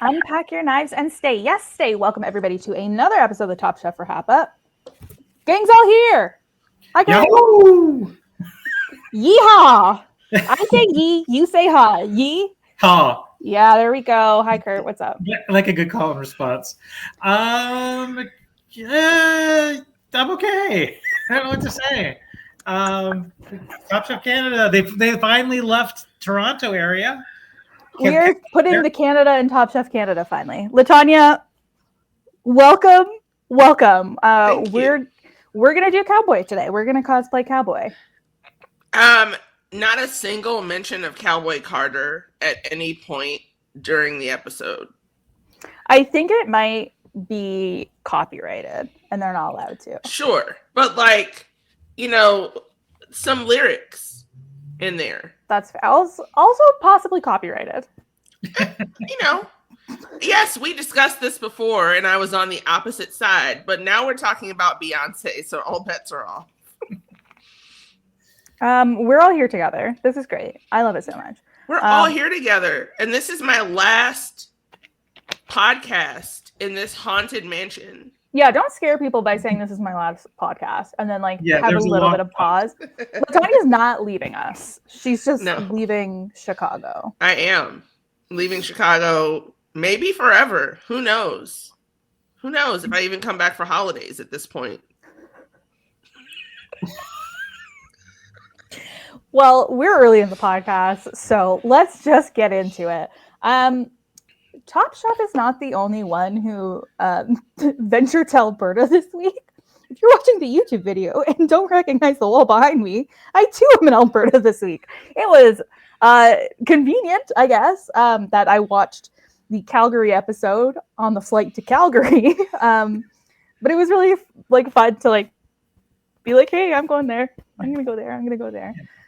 Unpack your knives and stay. Yes, stay. Welcome everybody to another episode of the Top Chef for RHAP. Gang's all here. Hi, guys. Yahoo! Yeehaw. I say yee, you say ha. Yee. Ha. Yeah, there we go. Hi, Kurt. What's up? Like a good call and response. I'm okay. I don't know what to say. Top Chef Canada. They finally left Toronto area. We're putting the Canada in Top Chef Canada finally. LaTanya, welcome. We're gonna do cowboy today. We're gonna cosplay cowboy. Not a single mention of Cowboy Carter at any point during the episode. I think it might be copyrighted and they're not allowed to. Sure, but some lyrics in there. That's also possibly copyrighted. Yes, we discussed this before and I was on the opposite side, but now we're talking about Beyonce, so all bets are off. We're all here together. This is great. I love it so much. We're all here together, and this is my last podcast in this haunted mansion. Yeah, don't scare people by saying this is my last podcast and then have a little bit of pause. LaTanya's not leaving us. She's just leaving Chicago. I am leaving Chicago, maybe forever. Who knows? Who knows if I even come back for holidays at this point? Well, we're early in the podcast, so let's just get into it. Top Chef is not the only one who ventured to Alberta this week. If you're watching the YouTube video and don't recognize the wall behind me, I too am in Alberta this week. It was convenient, I guess, that I watched the Calgary episode on the flight to Calgary. But it was really fun to be like, hey, I'm going there. I'm gonna go there.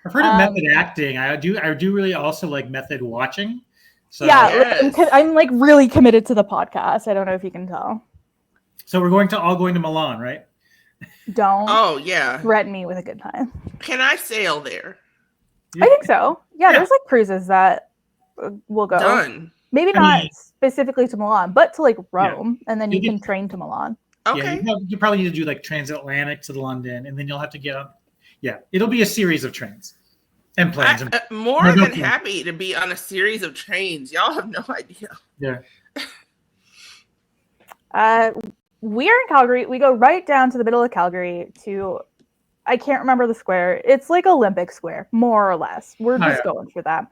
I've heard of method acting. I do really also like method watching. So yeah, yes. I'm really committed to the podcast. I don't know if you can tell. So we're all going to Milan, right? Don't. Oh yeah. Threaten me with a good time. Can I sail there? I think so. Yeah, there's cruises that will go. Done. Maybe not specifically to Milan, but to Rome, and then you can train to Milan. Okay. Yeah, you probably need to do transatlantic to London, and then you'll have to get up. Yeah, it'll be a series of trains and planes. I'm more than happy to be on a series of trains. Y'all have no idea. Yeah. We are in Calgary. We go right down to the middle of Calgary to, I can't remember the square. It's like Olympic Square, more or less. We're just going for that.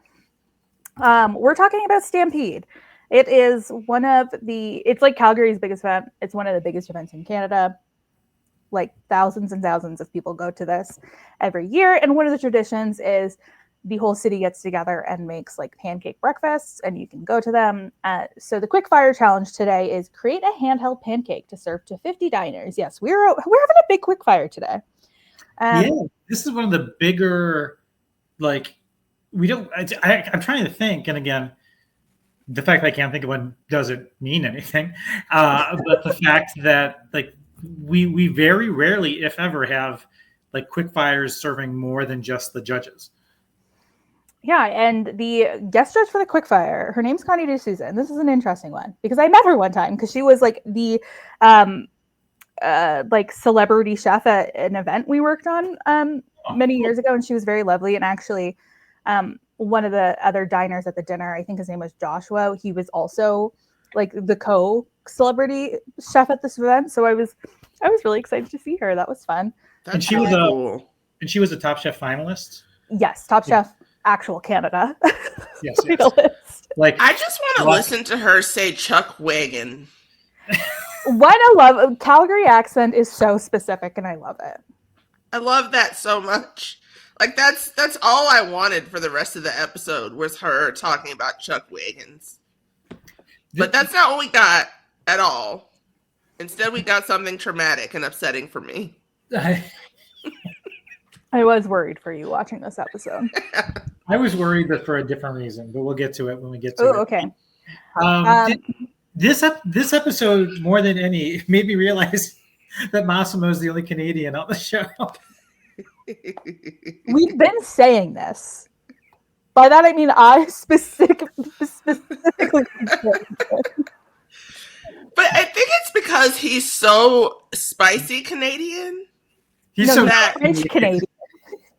We're talking about Stampede. It is it's Calgary's biggest event. It's one of the biggest events in Canada. Thousands and thousands of people go to this every year. And one of the traditions is the whole city gets together and makes pancake breakfasts, and you can go to them. So the Quickfire challenge today is create a handheld pancake to serve to 50 diners. Yes, we're having a big Quickfire today. This is one of the bigger, I'm trying to think. And again, the fact that I can't think of one doesn't mean anything. But the fact that we very rarely, if ever, have Quickfires serving more than just the judges. Yeah, and the guest judge for the Quickfire, her name's Connie D'Souza, and this is an interesting one because I met her one time because she was the celebrity chef at an event we worked on many years ago, and she was very lovely. And actually, one of the other diners at the dinner, I think his name was Joshua, he was also the co-celebrity chef at this event. So I was really excited to see her. That was fun. And she was cool. And she was a Top Chef finalist. Yes, Top Chef actual Canada. Yes. I just want to listen to her say Chuck Wagon. What I love, Calgary accent is so specific, and I love it. I love that so much. That's all I wanted for the rest of the episode was her talking about Chuck Wagons. But that's not what we got at all. Instead, we got something traumatic and upsetting for me. I was worried for you watching this episode. I was worried, but for a different reason. But we'll get to it when we get to it. Okay. This episode, more than any, made me realize that Massimo is the only Canadian on the show. We've been saying this. By that I mean I specifically. But I think it's because he's so spicy Canadian. He's No, so he's French Canadian.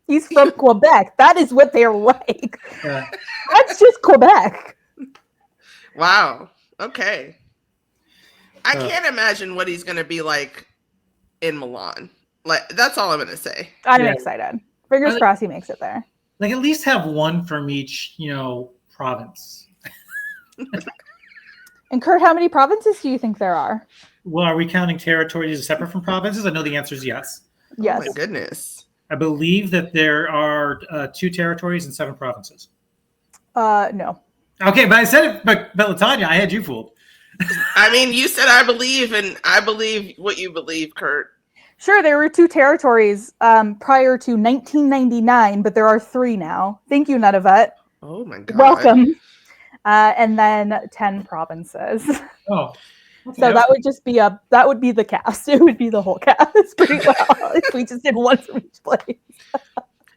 He's from Quebec. That is what they're like. Yeah. That's just Quebec. Wow. Okay. I can't imagine what he's going to be like in Milan. Like, that's all I'm going to say. I'm excited. Fingers crossed he makes it there. Like, at least have one from each, province. And Kurt, how many provinces do you think there are? Well, are we counting territories separate from provinces? I know the answer is yes. Yes. Oh my goodness. I believe that there are 2 territories and 7 provinces. No. Okay, but I said it, but LaTanya, I had you fooled. I mean, you said I believe, and I believe what you believe, Kurt. Sure, there were 2 territories prior to 1999, but there are 3 now. Thank you, Nunavut. Oh my God. Welcome. And then 10 provinces. Oh. Okay. So that would just be that would be the cast. It would be the whole cast pretty well if we just did one from each place.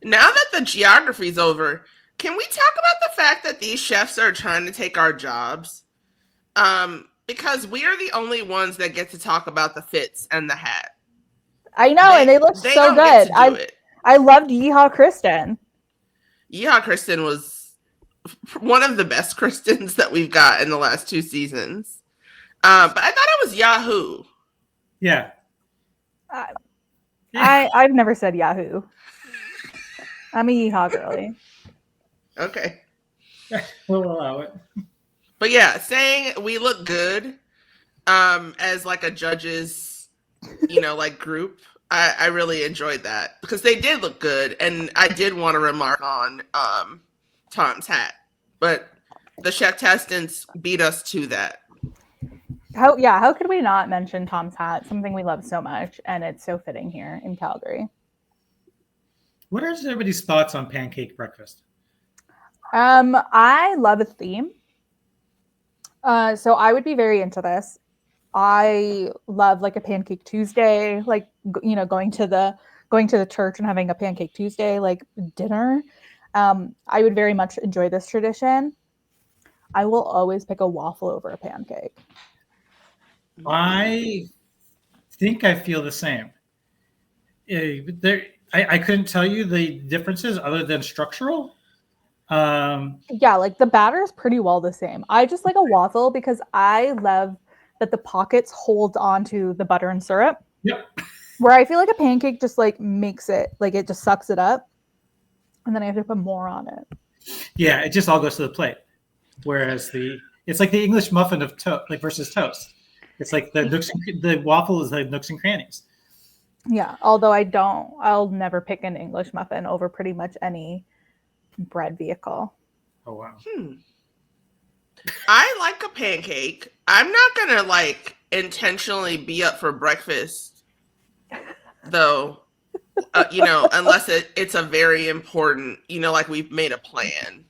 Now that the geography's over, can we talk about the fact that these chefs are trying to take our jobs? Because we are the only ones that get to talk about the fits and the hat. I know, and they look so good. I loved Yeehaw Kristen. Yeehaw Kristen was one of the best Kristens that we've got in the last 2 seasons. But I thought it was Yahoo. Yeah. I've never said Yahoo. I'm a Yeehaw girly. Okay. We'll allow it. But yeah, saying we look good as like a judge's, like group, I really enjoyed that because they did look good. And I did want to remark on Tom's hat, but the chef testants beat us to that. How could we not mention Tom's hat? Something we love so much, and it's so fitting here in Calgary. What are everybody's thoughts on pancake breakfast? I love a theme. So I would be very into this. I love like a Pancake Tuesday, like going to the church and having a Pancake Tuesday like dinner. I would very much enjoy this tradition. I will always pick a waffle over a pancake. I think I feel the same. I couldn't tell you the differences other than structural. Yeah, like the batter is pretty well the same. I just like a waffle because I love that the pockets hold onto the butter and syrup. Yep. Where I feel like a pancake just like makes it, like it just sucks it up. And then I have to put more on it. Yeah, it just all goes to the plate. Whereas it's like the English muffin of versus toast. It's like the waffle is like nooks and crannies. Yeah, although I'll never pick an English muffin over pretty much any bread vehicle. Oh, wow. I like a pancake. I'm not going to like intentionally be up for breakfast though, unless it's a very important, like we've made a plan,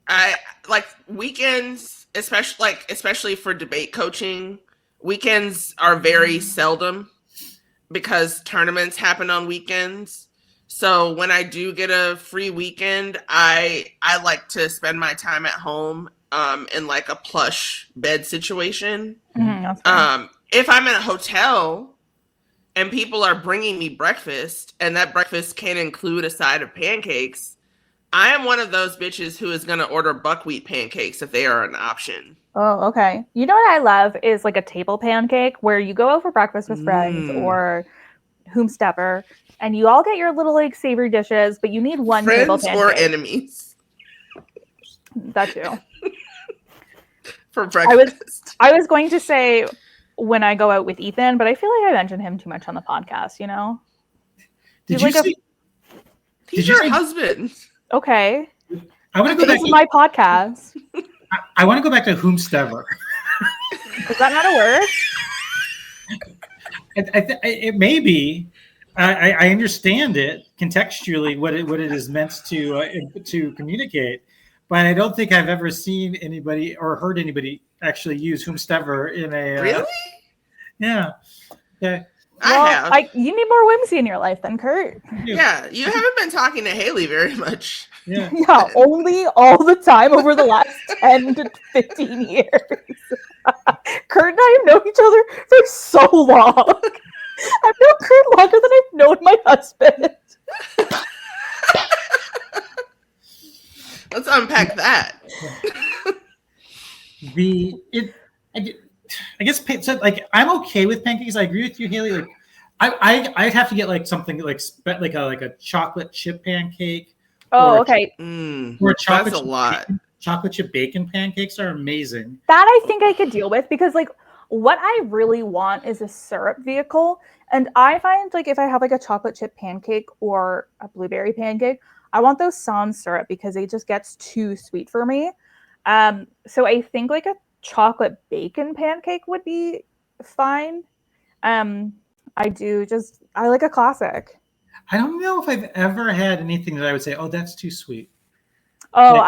I like weekends, especially for debate coaching. Weekends are very seldom because tournaments happen on weekends. So when I do get a free weekend, I like to spend my time at home in like a plush bed situation. Mm-hmm, if I'm in a hotel and people are bringing me breakfast and that breakfast can include a side of pancakes, I am one of those bitches who is going to order buckwheat pancakes if they are an option. Oh, okay. You know what I love is like a table pancake where you go out for breakfast with friends or whomstever, and you all get your little like savory dishes, but you need one table pancake. Friends or enemies. That too. For breakfast. I was going to say when I go out with Ethan, but I feel like I mentioned him too much on the podcast, Did you see? He's your husband. Okay. I want to go back to my podcast. I want to go back to whomstever. Is that not a word? It may be. I understand it contextually what it is meant to communicate, but I don't think I've ever seen anybody or heard anybody actually use whomstever in a. Really? Yeah. You need more whimsy in your life than Kurt. Yeah, you haven't been talking to Haley very much. Yeah. Yeah, only all the time over the last 10 to 15 years. Kurt and I have known each other for so long. I've known Kurt longer than I've known my husband. Let's unpack that. I guess so, like I'm okay with pancakes. I agree with you, Haley. Like I'd have to get like something like a chocolate chip pancake. Oh, okay. Or chocolate that's a lot. Chocolate chip bacon pancakes are amazing. That I think I could deal with because like what I really want is a syrup vehicle. And I find like if I have like a chocolate chip pancake or a blueberry pancake, I want those sans syrup because it just gets too sweet for me. So I think like a chocolate bacon pancake would be fine. I like a classic. I don't know if I've ever had anything that I would say, oh, that's too sweet. Oh,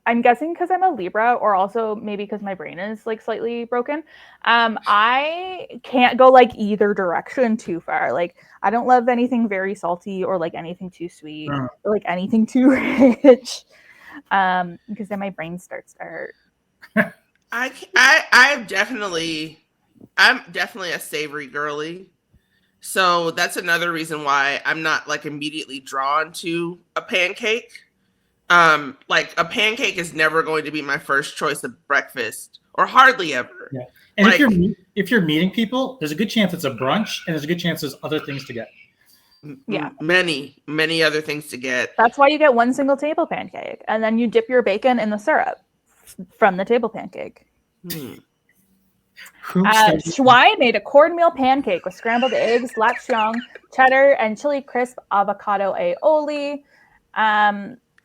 I'm guessing because I'm a Libra, or also maybe because my brain is like slightly broken. I can't go like either direction too far. Like I don't love anything very salty or like anything too sweet or like anything too rich. Because then my brain starts to hurt. I'm definitely a savory girly. So that's another reason why I'm not like immediately drawn to a pancake. Like a pancake is never going to be my first choice of breakfast, or hardly ever. Yeah. And like, if you're meeting people, there's a good chance it's a brunch, and there's a good chance there's other things to get. Yeah, many other things to get. That's why you get one single table pancake, and then you dip your bacon in the syrup from the table pancake. Schwei made a cornmeal pancake with scrambled eggs, lachong, cheddar, and chili crisp avocado aioli.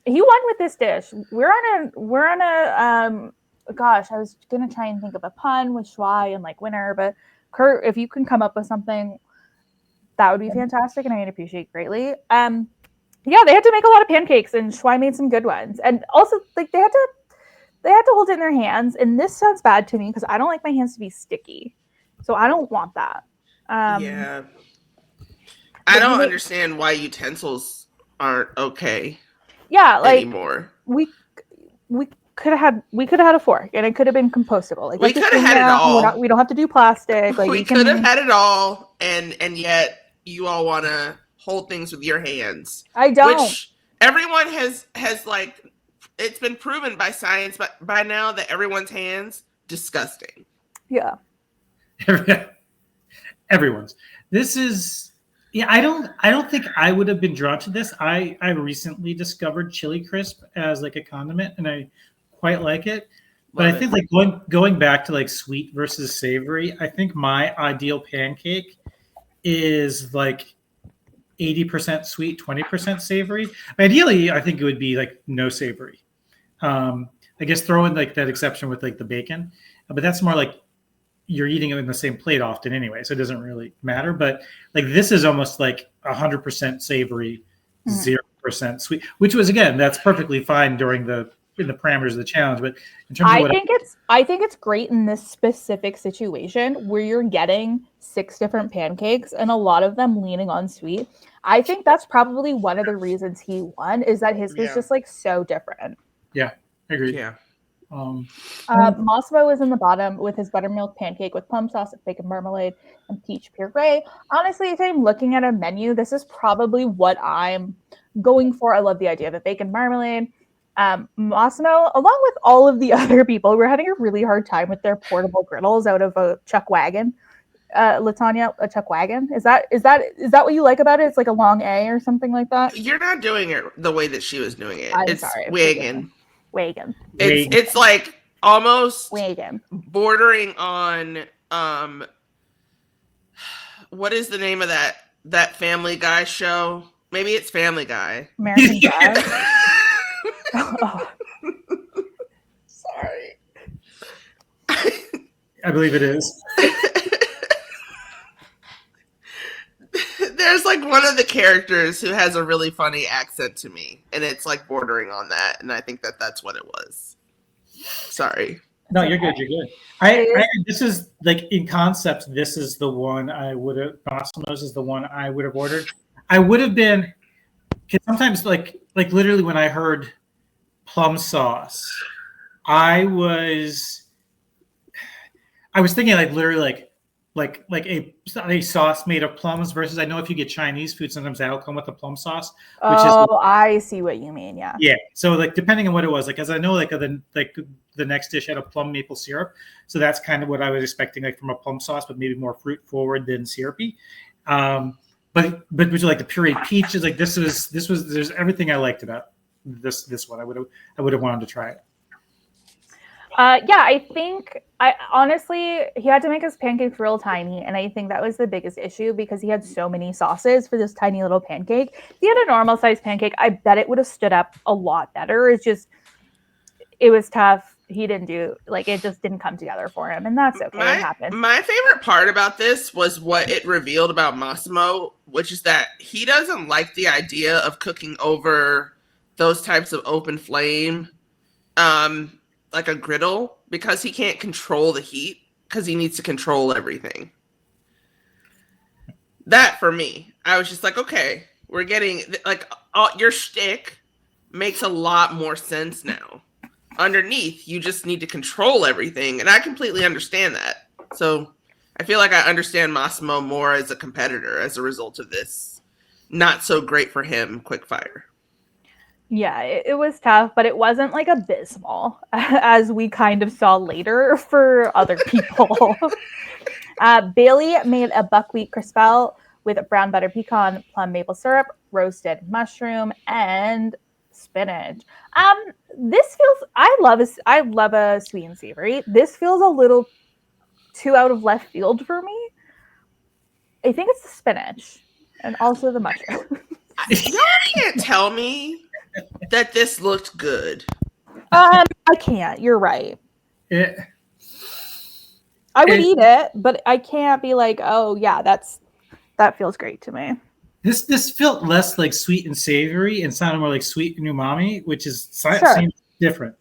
He won with this dish. We're on a gosh, I was gonna try and think of a pun with Schwei and like winner, but Kurt, if you can come up with something, that would be fantastic, and I'd appreciate greatly. Yeah, they had to make a lot of pancakes, and Schwei made some good ones, and also like they had to hold it in their hands. And this sounds bad to me because I don't like my hands to be sticky, so I don't want that. Yeah, I don't understand why utensils aren't okay. Yeah, like anymore. We could have had a fork, and it could have been compostable. Like we could have had it all. We don't have to do plastic. Like we could have had it all, and yet you all want to hold things with your hands. I don't. Which everyone has like, it's been proven by science, but by now that everyone's hands disgusting. Yeah. Everyone's. This is. Yeah, I don't think I would have been drawn to this. I recently discovered chili crisp as like a condiment, and I quite like it. But I think like going back to like sweet versus savory, I think my ideal pancake is like 80% sweet, 20% savory. Ideally, I think it would be like no savory. I guess throw in like that exception with like the bacon, but that's more like you're eating it in the same plate often anyway, so it doesn't really matter. But like this is almost like 100% savory, 0% sweet, which was, again, that's perfectly fine in the parameters of the challenge. But in terms of I think it's great in this specific situation where you're getting 6 different pancakes and a lot of them leaning on sweet. I think that's probably one of the reasons he won, is that his was just like so different. Yeah, I agree. Yeah. Massimo is in the bottom with his buttermilk pancake with plum sauce, bacon marmalade, and peach puree. Honestly, if I'm looking at a menu, this is probably what I'm going for. I love the idea of a bacon marmalade. Massimo, along with all of the other people, we're having a really hard time with their portable griddles out of a chuck wagon. Latanya, a chuck wagon. Is that what you like about it? It's like a long A or something like that. You're not doing it the way that she was doing it. It's sorry, wagon. It's like almost wagon, bordering on what is the name of that Family Guy show? Maybe it's Family Guy. American Dad. Oh. Sorry. I believe it is. There's like one of the characters who has a really funny accent to me, and it's like bordering on that, and I think that's what it was. Sorry. No, you're good. You're good. This is like in concept. This is the one I would have. Massimo's is the one I would have ordered. I would have been because sometimes like literally when I heard plum sauce, I was thinking like literally like a sauce made of plums versus I know if you get Chinese food sometimes that'll come with a plum sauce. Which I see what you mean. Yeah. Yeah. So like depending on what it was, like as I know like the next dish had a plum maple syrup, so that's kind of what I was expecting like from a plum sauce, but maybe more fruit forward than syrupy. But was like the pureed peaches, like this was there's everything I liked about this one. I would have wanted to try it. Yeah, I think honestly he had to make his pancakes real tiny, and I think that was the biggest issue because he had so many sauces for this tiny little pancake. If he had a normal sized pancake, I bet it would have stood up a lot better. It was tough. He didn't do it just didn't come together for him, and that's okay. It happened. My favorite part about this was what it revealed about Massimo, which is that he doesn't like the idea of cooking over those types of open flame. Like a griddle, because he can't control the heat because he needs to control everything. That for me, I was just like, okay, we're getting like your shtick makes a lot more sense now. Underneath, you just need to control everything, and I completely understand that. So I feel like I understand Massimo more as a competitor as a result of this. Not so great for him, Quickfire. Yeah, it was tough, but it wasn't like abysmal, as we kind of saw later for other people. Bailey made a buckwheat crispel with brown butter pecan, plum maple syrup, roasted mushroom, and spinach. This feels. I love a sweet and savory. This feels a little too out of left field for me. I think it's the spinach and also the mushroom. Y'all can't tell me that this looked good. I can't. You're right. I would eat it, but I can't be like, oh yeah, that feels great to me. This felt less like sweet and savory and sounded more like sweet and umami, which seems different,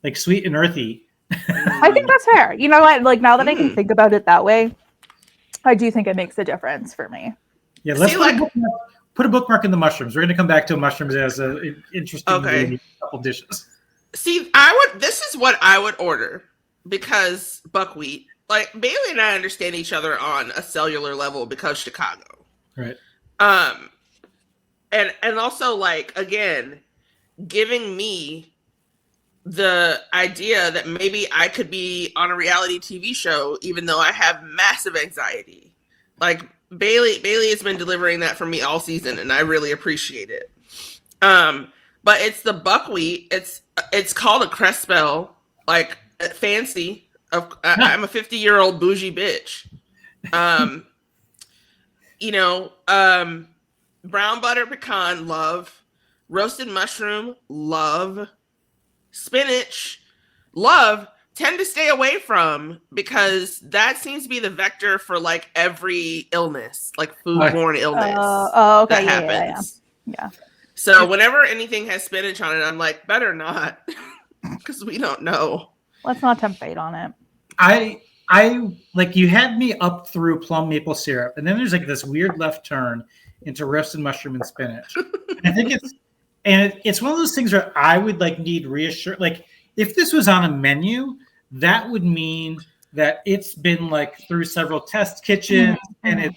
like sweet and earthy. I think that's fair. You know what? Like now that I can think about it that way, I do think it makes a difference for me. Yeah, let's put a bookmark in the mushrooms. We're going to come back to mushrooms as an interesting couple dishes. See, this is what I would order because buckwheat. Like Bailey and I understand each other on a cellular level because Chicago. Right. And also like again, giving me the idea that maybe I could be on a reality TV show, even though I have massive anxiety. Like Bailey has been delivering that for me all season, and I really appreciate it. But it's the buckwheat. It's called a Crespel, like fancy. I'm a 50-year-old bougie bitch. Brown butter pecan, love. Roasted mushroom, love. Spinach, love. Tend to stay away from because that seems to be the vector for like every illness, like foodborne illness. Okay, that happens. Yeah. So whenever anything has spinach on it, I'm like, better not, because we don't know. Let's not tempt fate on it. I like you had me up through plum maple syrup, and then there's like this weird left turn into roasted mushroom and spinach. I think it's one of those things where I would like need reassurance. Like if this was on a menu, that would mean that it's been like through several test kitchens and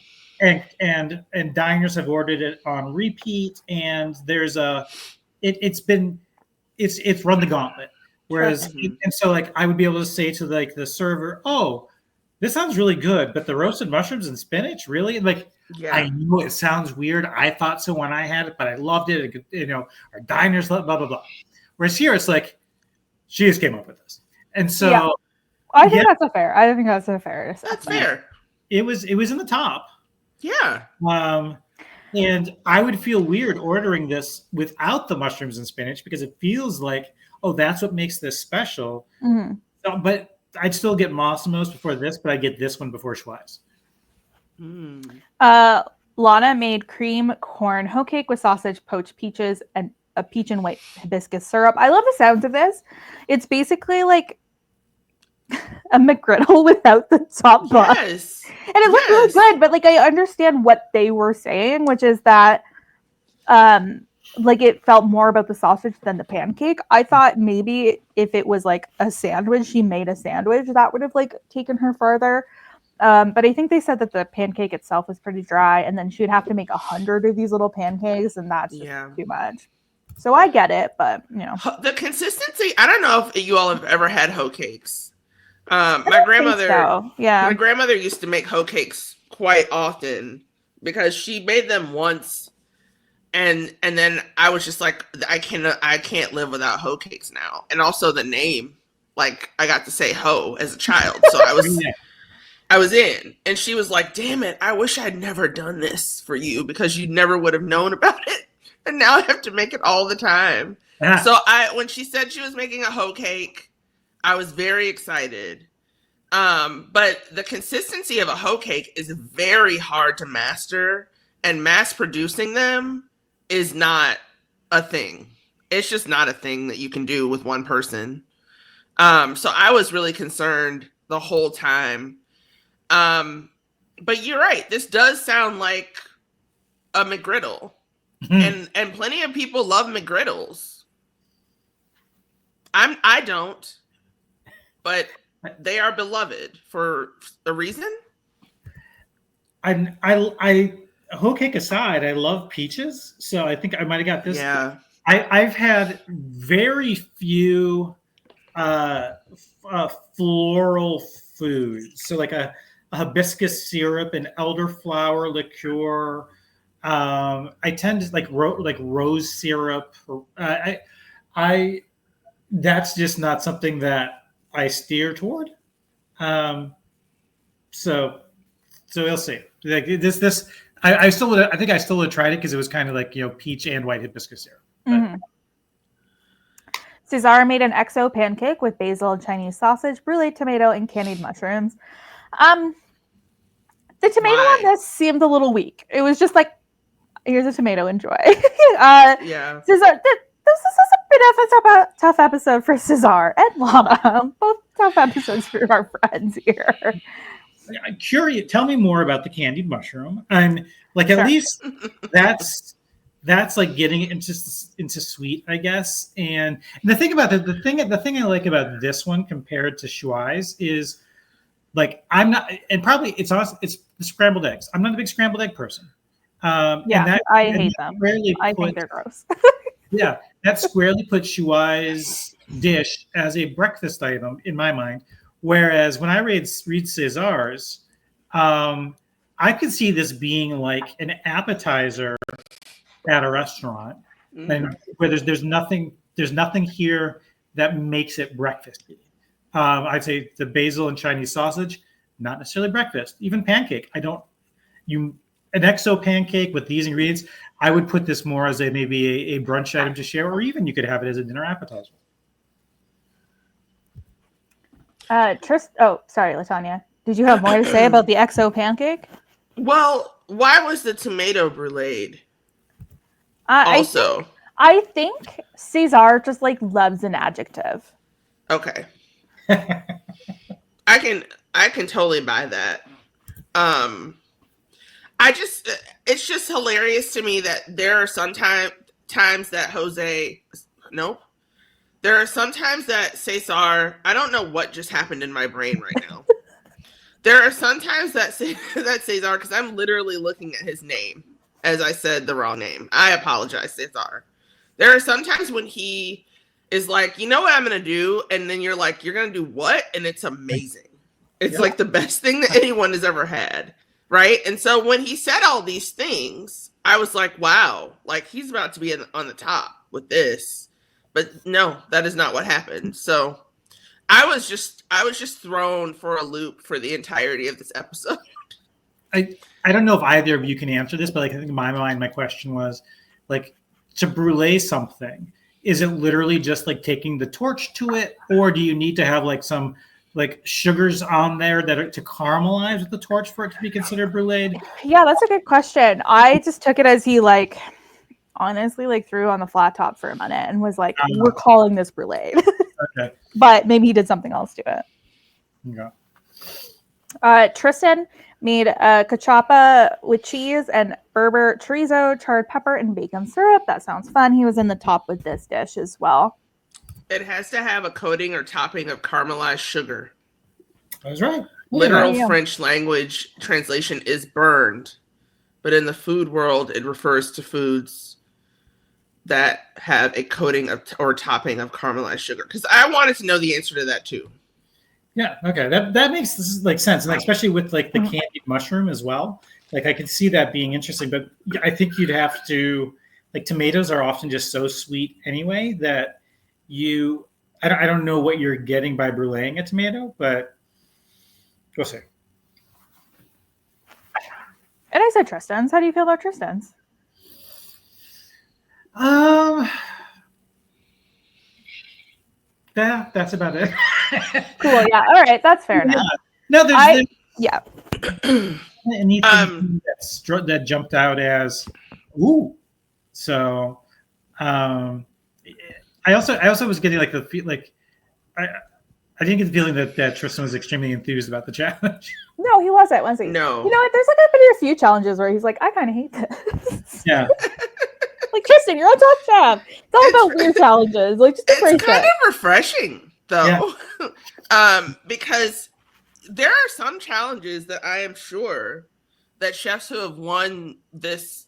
diners have ordered it on repeat, and there's it's run the gauntlet. Whereas and so like I would be able to say to like the server, oh, this sounds really good, but the roasted mushrooms and spinach, really? Like I know it sounds weird. I thought so when I had it, but I loved it. Our diners love blah blah blah. Whereas here it's like she just came up with this. And so I think that's a fair. I think that's a fair. That's fair. It was in the top. Yeah. And I would feel weird ordering this without the mushrooms and spinach because it feels like, oh, that's what makes this special. Mm-hmm. So, but I'd still get Massimo's before this, but I get this one before Schwei's. Lana made cream corn hoe cake with sausage, poached peaches, and a peach and white hibiscus syrup. I love the sounds of this. It's basically like a McGriddle without the top bun. Yes. And it looked really good, but like I understand what they were saying, which is that like it felt more about the sausage than the pancake. I thought maybe if it was like a sandwich, she made a sandwich, that would have like taken her further. But I think they said that the pancake itself was pretty dry, and then she'd have to make 100 of these little pancakes, and that's just too much. So I get it, but you know, the consistency. I don't know if you all have ever had hoe cakes. My grandmother, my grandmother used to make hoe cakes quite often because she made them once, and then I was just like, I can't live without hoe cakes now. And also the name, like I got to say hoe as a child, so I was in, and she was like, damn it, I wish I'd never done this for you because you never would have known about it. And now I have to make it all the time. Yeah. So when she said she was making a hoe cake, I was very excited. But the consistency of a hoe cake is very hard to master, and mass producing them is not a thing. It's just not a thing that you can do with one person. So I was really concerned the whole time. But you're right. This does sound like a McGriddle, and plenty of people love McGriddles. I don't, but they are beloved for a reason. I hoe cake aside, I love peaches, so I think I might have got this. Yeah, I've had very few floral foods, so like a hibiscus syrup and elderflower liqueur. I tend to like rose syrup. I that's just not something that I steer toward. So we'll see. Like this, I still would. I think I still would have tried it because it was kind of like peach and white hibiscus syrup. Mm-hmm. Cesar made an XO pancake with basil and Chinese sausage, brulee tomato, and candied mushrooms. The tomato on this seemed a little weak. It was just like, here's a tomato, enjoy. Yeah. Cesar, this is a bit of a tough episode for Cesar and Lana. Both tough episodes for our friends here. I'm curious. Tell me more about the candied mushroom. I'm like, at least that's like getting it into sweet, I guess. And the thing about the thing I like about this one compared to Shuai's is like I'm not, and probably it's the scrambled eggs. I'm not a big scrambled egg person. I hate them. I think they're gross. Yeah, that squarely puts Shuai's dish as a breakfast item in my mind. Whereas when I read Cesar's, I could see this being like an appetizer at a restaurant, and where there's nothing here that makes it breakfasty. I'd say the basil and Chinese sausage, not necessarily breakfast. Even pancake, an XO pancake with these ingredients, I would put this more as maybe a brunch item to share, or even you could have it as a dinner appetizer. Sorry, Latanya. Did you have more to say about the XO pancake? Well, why was the tomato bruleed? I think Cesar just like loves an adjective. Okay. I can totally buy that. It's just hilarious to me that there are times that there are sometimes that Cesar, I don't know what just happened in my brain right now. There are sometimes that Cesar, because I'm literally looking at his name as I said the wrong name. I apologize, Cesar. There are sometimes when he is like, you know what I'm going to do? And then you're like, you're going to do what? And it's amazing. It's like the best thing that anyone has ever had. Right. And so when he said all these things, I was like, wow, like he's about to be on the top with this. But no, that is not what happened. So I was just thrown for a loop for the entirety of this episode. I don't know if either of you can answer this, but like I think in my mind, my question was like, to brulee something, is it literally just like taking the torch to it, or do you need to have like some like sugars on there that are to caramelize with the torch for it to be considered bruleed? Yeah, that's a good question. I just took it as he like honestly like threw on the flat top for a minute and was like, we're calling this bruleed. Okay. But maybe he did something else to it. Tristan made cachapa with cheese and Berber chorizo, charred pepper, and bacon syrup. That sounds fun. He was in the top with this dish as well. It has to have a coating or topping of caramelized sugar. That's right. Literal French language translation is burned, but in the food world, it refers to foods that have a coating of or topping of caramelized sugar. Because I wanted to know the answer to that too. Yeah. Okay. That makes sense, and especially with like the candied mushroom as well. Like I can see that being interesting, but I think you'd have to tomatoes are often just so sweet anyway that I don't know what you're getting by bruleeing a tomato, but go see. And I said Tristan's. How do you feel about Tristan's? Yeah, that's about it. Cool. Yeah. All right. That's fair enough. No, there's anything that jumped out as ooh. So, I also was getting like I didn't get the feeling that Tristan was extremely enthused about the challenge. No, he wasn't. Was he? No. You know what? There's like been a few challenges where he's like, I kind of hate this. Yeah. Like Tristan, you're on top chef. It's all about weird challenges. Like just it's kind of refreshing though, because there are some challenges that I am sure that chefs who have won this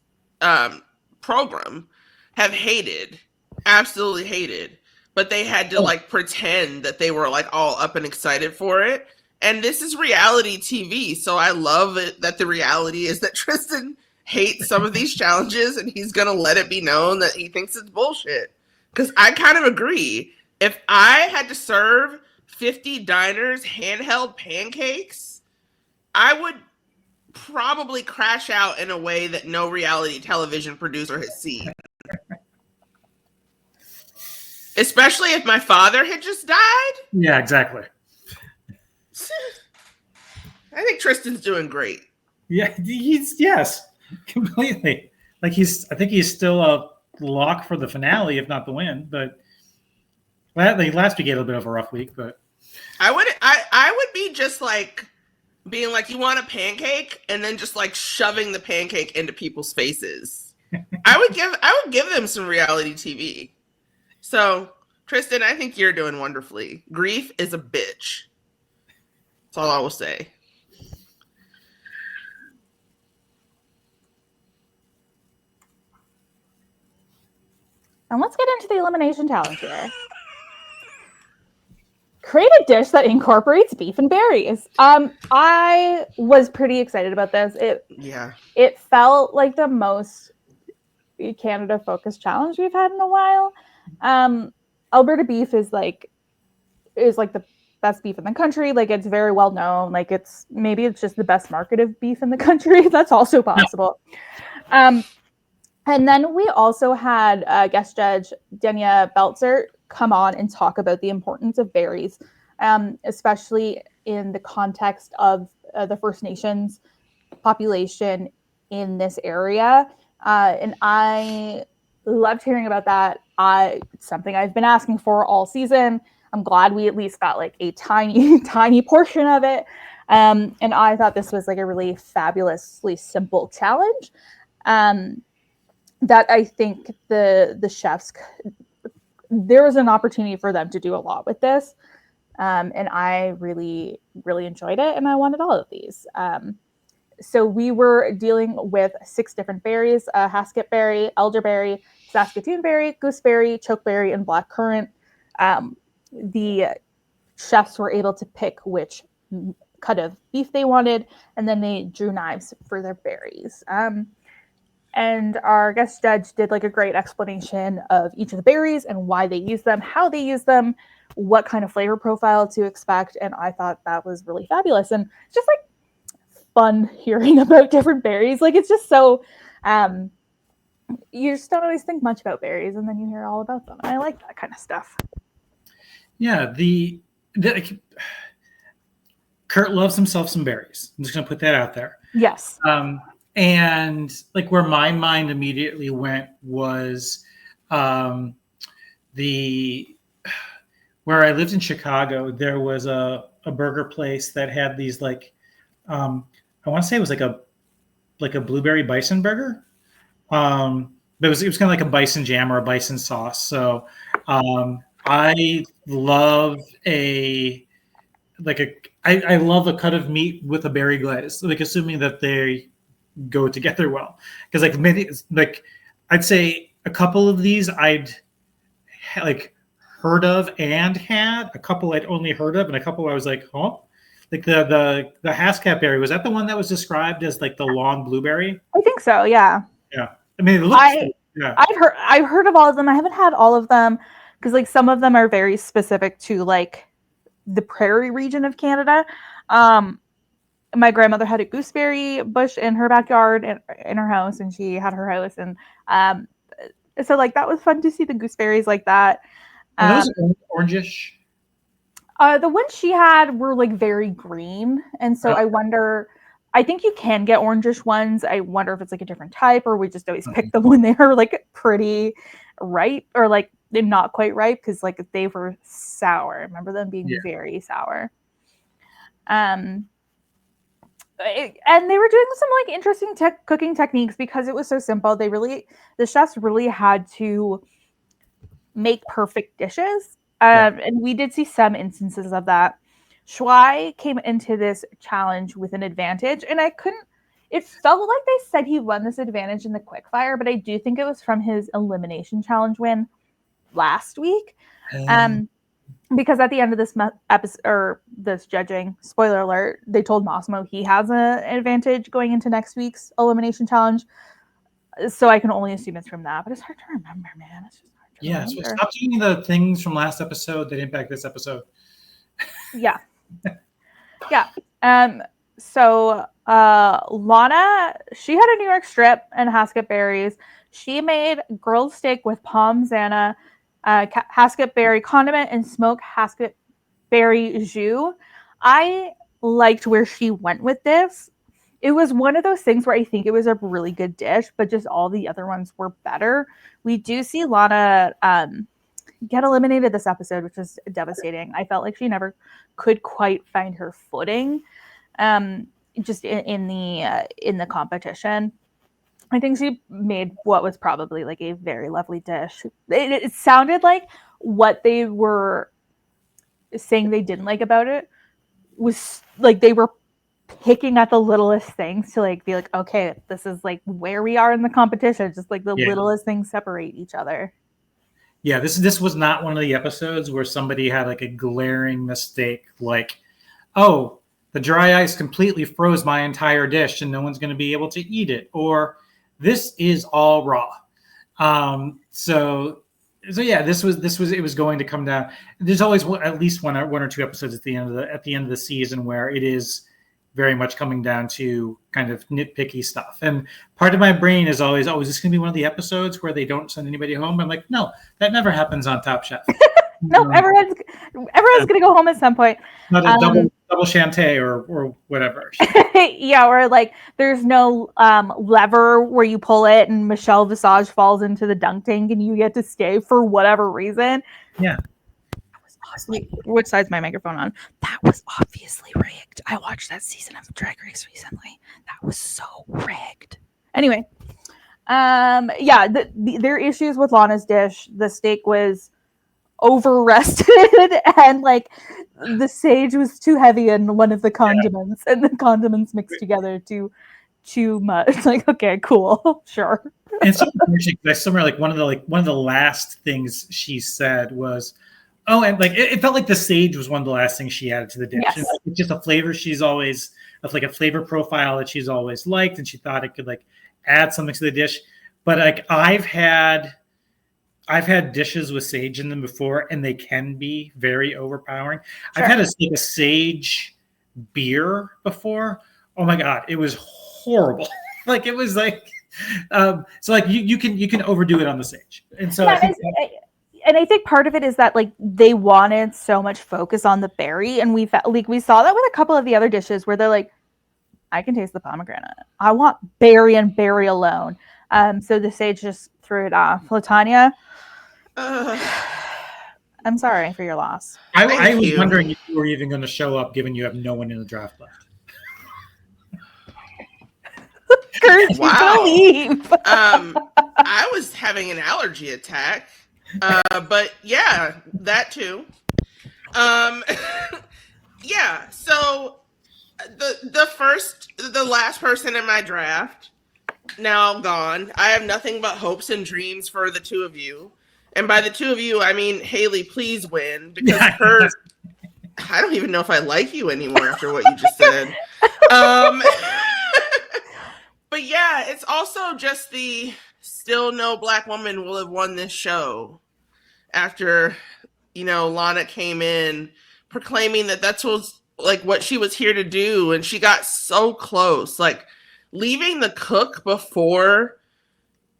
program have hated, absolutely hated, but they had to like pretend that they were like all up and excited for it. And this is reality TV, so I love it that the reality is that Tristan hates some of these challenges and he's gonna let it be known that he thinks it's bullshit. Because I kind of agree. If I had to serve 50 diners handheld pancakes, I would probably crash out in a way that no reality television producer has seen. Especially if my father had just died. Yeah, exactly. I think Tristan's doing great. Yeah, yes, completely. Like I think he's still a lock for the finale, if not the win. But last week he had a bit of a rough week, but I would be just like being like, you want a pancake, and then just like shoving the pancake into people's faces. I would give them some reality TV. So Tristan, I think you're doing wonderfully. Grief is a bitch. That's all I will say. And let's get into the elimination challenge here. Create a dish that incorporates beef and berries. I was pretty excited about this. It felt like the most Canada-focused challenge we've had in a while. Alberta beef is like the best beef in the country. Like it's very well known. Like it's just the best market of beef in the country. That's also possible. And then we also had guest judge Denia Belzer come on and talk about the importance of berries, especially in the context of the First Nations population in this area. And I loved hearing about that. It's something I've been asking for all season. I'm glad we at least got like a tiny, tiny portion of it. And I thought this was like a really fabulously simple challenge. That I think the chefs, there was an opportunity for them to do a lot with this. And I really, really enjoyed it. And I wanted all of these. So we were dealing with 6 different berries: hasket berry, elderberry, Saskatoon berry, gooseberry, chokeberry, and blackcurrant. The chefs were able to pick which cut of beef they wanted, and then they drew knives for their berries. And our guest judge did like a great explanation of each of the berries and why they use them, how they use them, what kind of flavor profile to expect. And I thought that was really fabulous. And just like fun hearing about different berries. Like it's just so, you just don't always think much about berries and then you hear all about them. And I like that kind of stuff. Yeah. Kurt loves himself some berries. I'm just going to put that out there. Yes. And like where my mind immediately went was where I lived in Chicago, there was a a burger place that had these like, I want to say it was like a blueberry bison burger. But it was kind of like a bison jam or a bison sauce. So I love I love a cut of meat with a berry glaze, like assuming that they go together well. Because like maybe like I'd say a couple of these I'd like heard of and had, a couple I'd only heard of, and a couple I was like, huh? Like the Hascat berry, was that the one that was described as like the long blueberry? I think so. Yeah. Yeah. I mean, it looks. Yeah. I've heard of all of them. I haven't had all of them because like some of them are very specific to like the prairie region of Canada. My grandmother had a gooseberry bush in her backyard in her house, and she had her house, and so like that was fun to see the gooseberries like that. Are those orangish? The ones she had were like very green, and so I wonder. I think you can get orangish ones. I wonder if it's like a different type, or we just always pick them when they are like pretty ripe, or like they're not quite ripe because like they were sour. I remember them being very sour. And they were doing some like interesting cooking techniques because it was so simple. The chefs really had to make perfect dishes. And we did see some instances of that. Shuai came into this challenge with an advantage, and it felt like they said he won this advantage in the quickfire, but I do think it was from his elimination challenge win last week. Because at the end of this episode, or this judging, spoiler alert, they told Massimo he has an advantage going into next week's elimination challenge. So I can only assume it's from that, but it's hard to remember, man. It's just hard to remember. So stop doing the things from last episode that impact this episode. Yeah. So Lana, she had a New York strip and Hasket berries. She made grilled steak with Parmesan, Hasket berry condiment, and smoked Hasket berry jus. I liked where she went with this. It was one of those things where I think it was a really good dish, but just all the other ones were better. We do see Lana get eliminated this episode, which is devastating. I felt like she never could quite find her footing, just in the competition. I think she made what was probably like a very lovely dish. It sounded like what they were saying they didn't like about it was like they were picking at the littlest things to like be like, okay, this is like where we are in the competition. Just like the littlest things separate each other. Yeah, this was not one of the episodes where somebody had like a glaring mistake, like, oh, the dry ice completely froze my entire dish and no one's going to be able to eat it, or this is all raw. So yeah, this was it was going to come down. There's always at least one or two episodes at the end of the season where it is very much coming down to kind of nitpicky stuff. And part of my brain is always, oh, is this going to be one of the episodes where they don't send anybody home? I'm like, no, that never happens on Top Chef. No, everyone's going to go home at some point. Not a double Shantae or whatever. Yeah, or like there's no lever where you pull it and Michelle Visage falls into the dunk tank and you get to stay for whatever reason. Yeah. Which side's my microphone on? That was obviously rigged. I watched that season of Drag Race recently. That was so rigged. Anyway, their issues with Lana's dish. The steak was over rested and like the sage was too heavy in one of the condiments, and the condiments mixed together too much. It's like, okay, cool, sure. And it's so unfortunate because I still remember like one of the last things she said was, oh, and like it felt like the sage was one of the last things she added to the dish. Yes. And, like, it's just a flavor she's always like a flavor profile that she's always liked, and she thought it could like add something to the dish. But like I've had dishes with sage in them before, and they can be very overpowering. Sure. I've had a sage beer before. Oh my god, it was horrible. Like it was like, so like you can overdo it on the sage, and so. And I think part of it is that like they wanted so much focus on the berry, and we saw that with a couple of the other dishes where they're like, I can taste the pomegranate. I want berry and berry alone. So the sage just threw it off. Latanya, I'm sorry for your loss. I was you. wondering if you were even going to show up, given you have no one in the draft left. Kurt, she's gonna leave. I was having an allergy attack. But yeah, that too. Yeah, so the last person in my draft, now gone. I have nothing but hopes and dreams for the two of you. And by the two of you, I mean, Haley, please win. Because Kurt, I don't even know if I like you anymore after what you just said. But yeah, it's also just the still no black woman will have won this show after, Lana came in proclaiming that that's what she was here to do. And she got so close, like leaving the cook before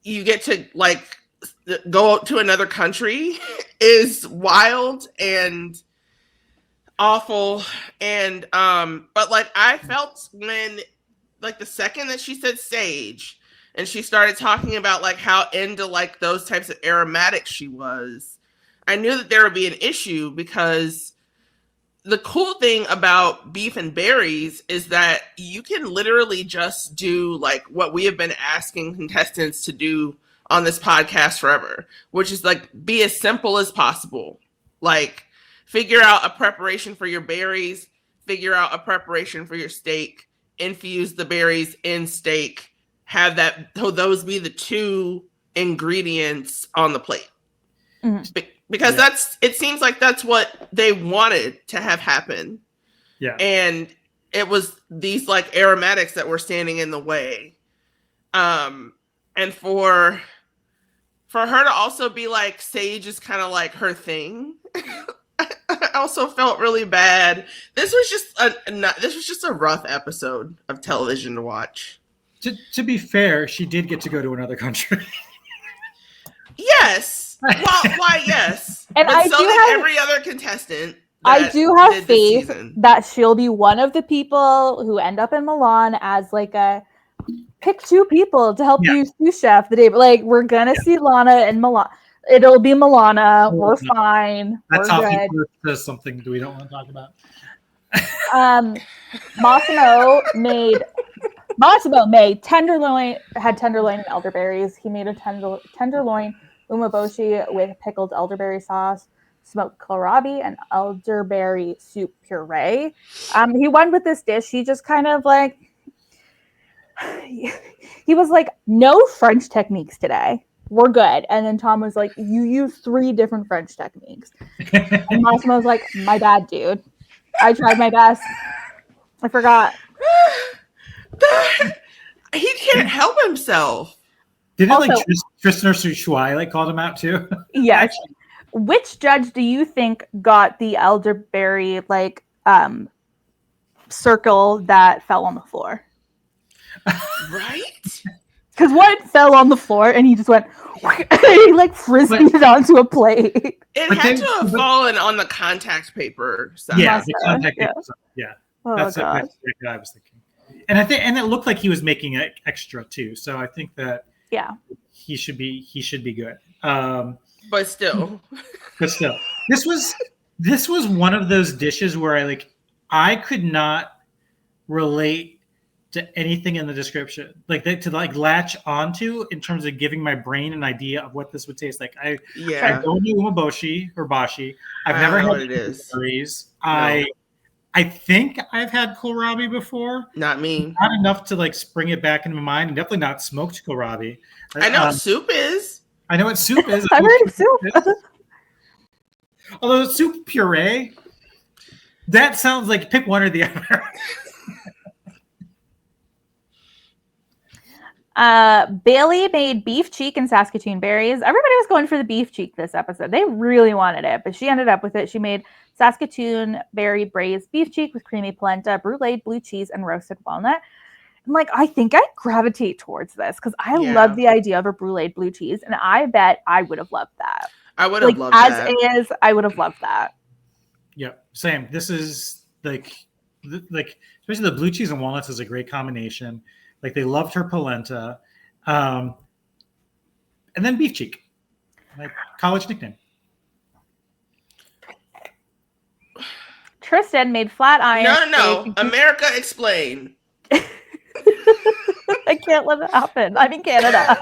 you get to go to another country is wild and awful. And but I felt when the second that she said sage and she started talking about how into those types of aromatics she was, I knew that there would be an issue, because the cool thing about beef and berries is that you can literally just do what we have been asking contestants to do on this podcast forever, which is be as simple as possible. Figure out a preparation for your berries, figure out a preparation for your steak, infuse the berries in steak, have those be the two ingredients on the plate. Mm-hmm. Because it seems like that's what they wanted to have happen. Yeah. And it was these aromatics that were standing in the way. And for her to also be sage is kind of her thing. I also felt really bad. This was just a rough episode of television to watch. To be fair, she did get to go to another country. Yes. Well, why? Yes. And but I so do did have, every other contestant. I do have faith that she'll be one of the people who end up in Milan as a pick two people to help you sous chef the day. But we're gonna see Lana in Milan. It'll be Milana. We're fine. That's we're how good. There's something we don't want to talk about. Massimo made tenderloin and elderberries. He made a tenderloin umeboshi with pickled elderberry sauce, smoked kohlrabi, and elderberry soup puree. He won with this dish. He just kind of he was no French techniques today. We're good. And then Tom was like, you use 3 different French techniques. And Massimo was like, my bad, dude. I tried my best. I forgot. He can't help himself. Didn't Tristan or Shuai called him out too? Yes. Actually. Which judge do you think got the elderberry circle that fell on the floor? Right? Because one fell on the floor and he just went, he frisbeed it onto a plate. It had to have fallen on the contact paper side. Yeah, the contact paper side. Yeah. Oh, that's what I was thinking. And it looked like he was making it extra too. So I think that he should be good. But still. This was one of those dishes where I could not relate to anything in the description, to latch onto in terms of giving my brain an idea of what this would taste like. I don't do umeboshi or bashi. I've never had what it is. Berries. No. I think I've had kohlrabi before. Not me. Not enough to spring it back into my mind, and definitely not smoked kohlrabi. I know what soup is. I know what soup is. I've heard of soup. Although soup puree, that sounds like pick one or the other. Bailey made beef cheek and Saskatoon berries. Everybody was going for the beef cheek this episode. They really wanted it, but she ended up with it. She made Saskatoon berry braised beef cheek with creamy polenta, bruleed blue cheese, and roasted walnut. I'm I think I'd gravitate towards this because I love the idea of a bruleed blue cheese, and I bet I would have loved that. I would have loved that. As is, I would have loved that. Yeah, same. This is especially the blue cheese and walnuts is a great combination. They loved her polenta, and then beef cheek, college nickname. Tristan made flat iron. No. America, explain. I can't let it happen. I'm in Canada.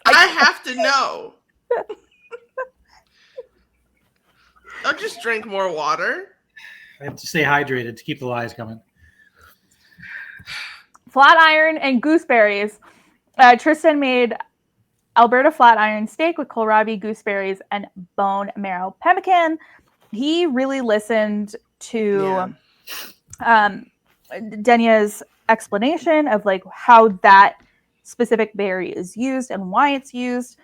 I have to know. I'll just drink more water. I have to stay hydrated to keep the lies coming. Flat iron and gooseberries. Tristan made Alberta flat iron steak with kohlrabi, gooseberries, and bone marrow pemmican. He really listened to Denya's explanation of like how that specific berry is used and why it's used.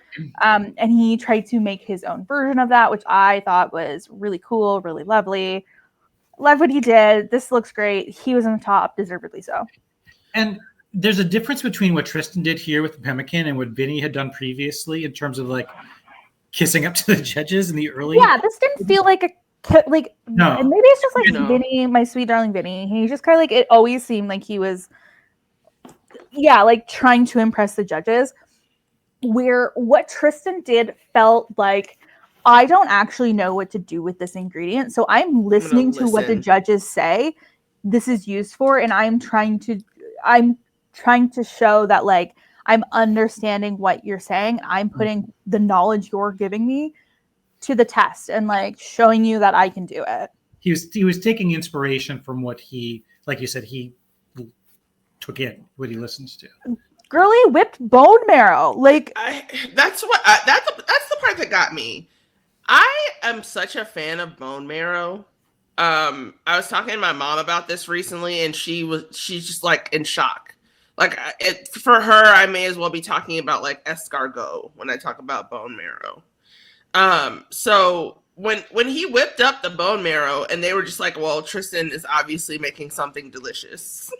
And he tried to make his own version of that, which I thought was really cool, really lovely. Love what he did. This looks great. He was on top, deservedly so. And there's a difference between what Tristan did here with the pemmican and what Vinny had done previously in terms of like kissing up to the judges in the early. Yeah, this didn't feel like no. And maybe it's just like Vinny, my sweet darling Vinny. He just kind of like, it always seemed like he was, like trying to impress the judges. Where what Tristan did felt like, I don't actually know what to do with this ingredient, so I'm listening to what the judges say this is used for, and I'm trying to show that like I'm understanding what you're saying. I'm putting the knowledge you're giving me to the test and like showing you that I can do it. He was taking inspiration from what he, like you said, he took in, what he listens to. Girly whipped bone marrow, like that's the part that got me. I am such a fan of bone marrow. I was talking to my mom about this recently, and she's just like in shock. Like for her, I may as well be talking about like escargot when I talk about bone marrow. So when he whipped up the bone marrow, and they were just like, well, Tristan is obviously making something delicious.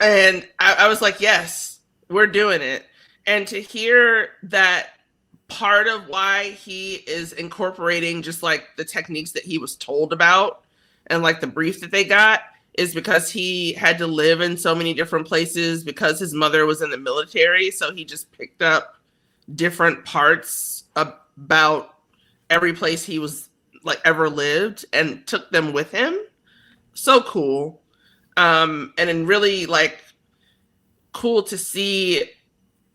And I was like, yes, we're doing it. And to hear that part of why he is incorporating just like the techniques that he was told about and like the brief that they got is because he had to live in so many different places because his mother was in the military. So he just picked up different parts about every place he was like ever lived and took them with him. So cool. And then really like cool to see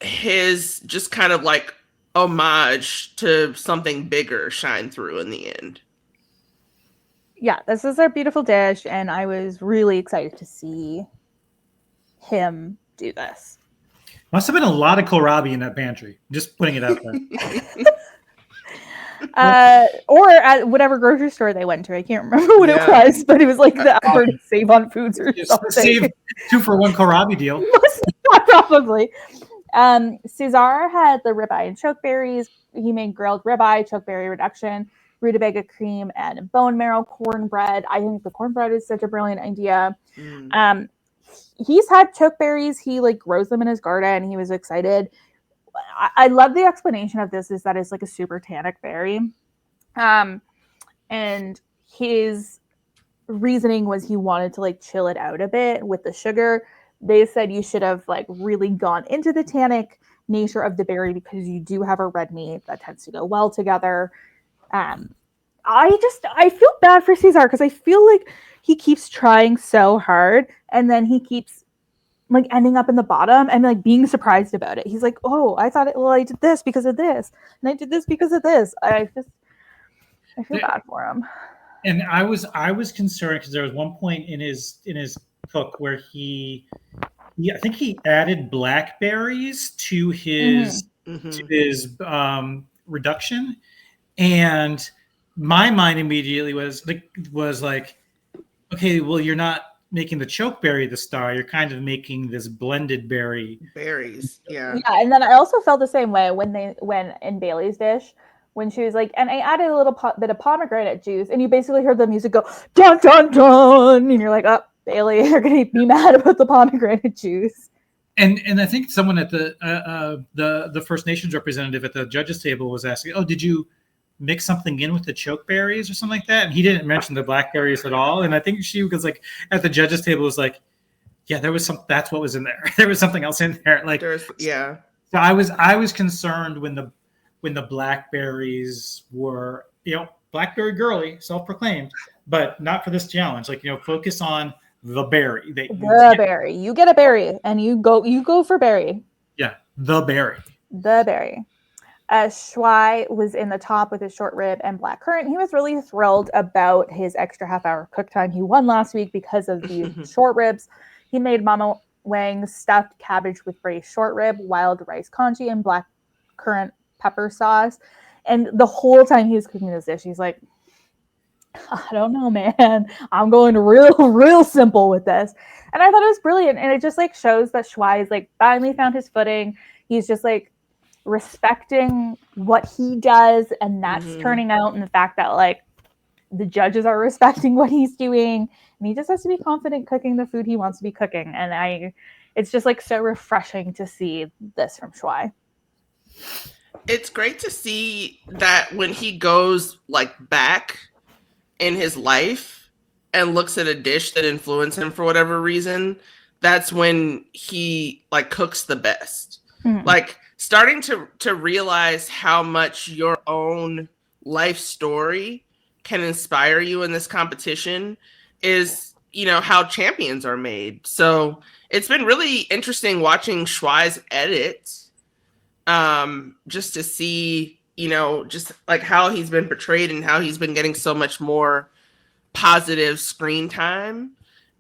his just kind of like homage to something bigger shine through in the end. Yeah, this is our beautiful dish, and I was really excited to see him do this. Must have been a lot of kohlrabi in that pantry. Just putting it out there. Or at whatever grocery store they went to. I can't remember what it was, but it was like the Alberta Save on Foods or something. Save 2-for-1 kohlrabi deal. Probably. Cesar had the ribeye and chokeberries. He made grilled ribeye, chokeberry reduction, rutabaga cream, and bone marrow cornbread. I think the cornbread is such a brilliant idea. He's had chokeberries. He like grows them in his garden. He was excited. I love the explanation of this is that it's like a super tannic berry. And his reasoning was he wanted to like chill it out a bit with the sugar. They said you should have like really gone into the tannic nature of the berry because you do have a red meat that tends to go well together. I feel bad for Cesar because I feel like he keeps trying so hard and then he keeps like ending up in the bottom and like being surprised about it. He's like, oh, I did this because of this and I did this because of this. I feel bad for him. And I was concerned because there was one point in his cook where I think he added blackberries to his reduction, and my mind immediately was like, okay, well, you're not making the chokeberry the star. You're kind of making this blended berries. Yeah. Yeah, and then I also felt the same way when in Bailey's dish. When she was like, and I added a little bit of pomegranate juice, and you basically heard the music go, dun, dun, dun, and you're like, oh, Bailey, you're going to be mad about the pomegranate juice. And I think someone at the First Nations representative at the judges table was asking, oh, did you mix something in with the chokeberries or something like that? And he didn't mention the blackberries at all. And I think she was like, at the judges table was like, yeah, that's what was in there. There was something else in there. Like, yeah. So I was concerned when the blackberries were, Blackberry girly, self-proclaimed, but not for this challenge. Like, focus on the berry. The berry. You get a berry, and you go for berry. Yeah, the berry. The berry. Schwei was in the top with his short rib and blackcurrant. He was really thrilled about his extra half-hour cook time he won last week because of the short ribs. He made Mama Wang's stuffed cabbage with braised short rib, wild rice congee, and blackcurrant pepper sauce. And the whole time he was cooking this dish, he's like, I don't know, man. I'm going real simple with this. And I thought it was brilliant. And it just like shows that Schwei is like finally found his footing. He's just like respecting what he does, and that's turning out in the fact that like the judges are respecting what he's doing, and he just has to be confident cooking the food he wants to be cooking. And it's just like so refreshing to see this from Schwei. It's great to see that when he goes like back in his life and looks at a dish that influenced him for whatever reason, that's when he like cooks the best. Like starting to realize how much your own life story can inspire you in this competition is, how champions are made. So it's been really interesting watching Schwei's edit, just to see, just like how he's been portrayed and how he's been getting so much more positive screen time.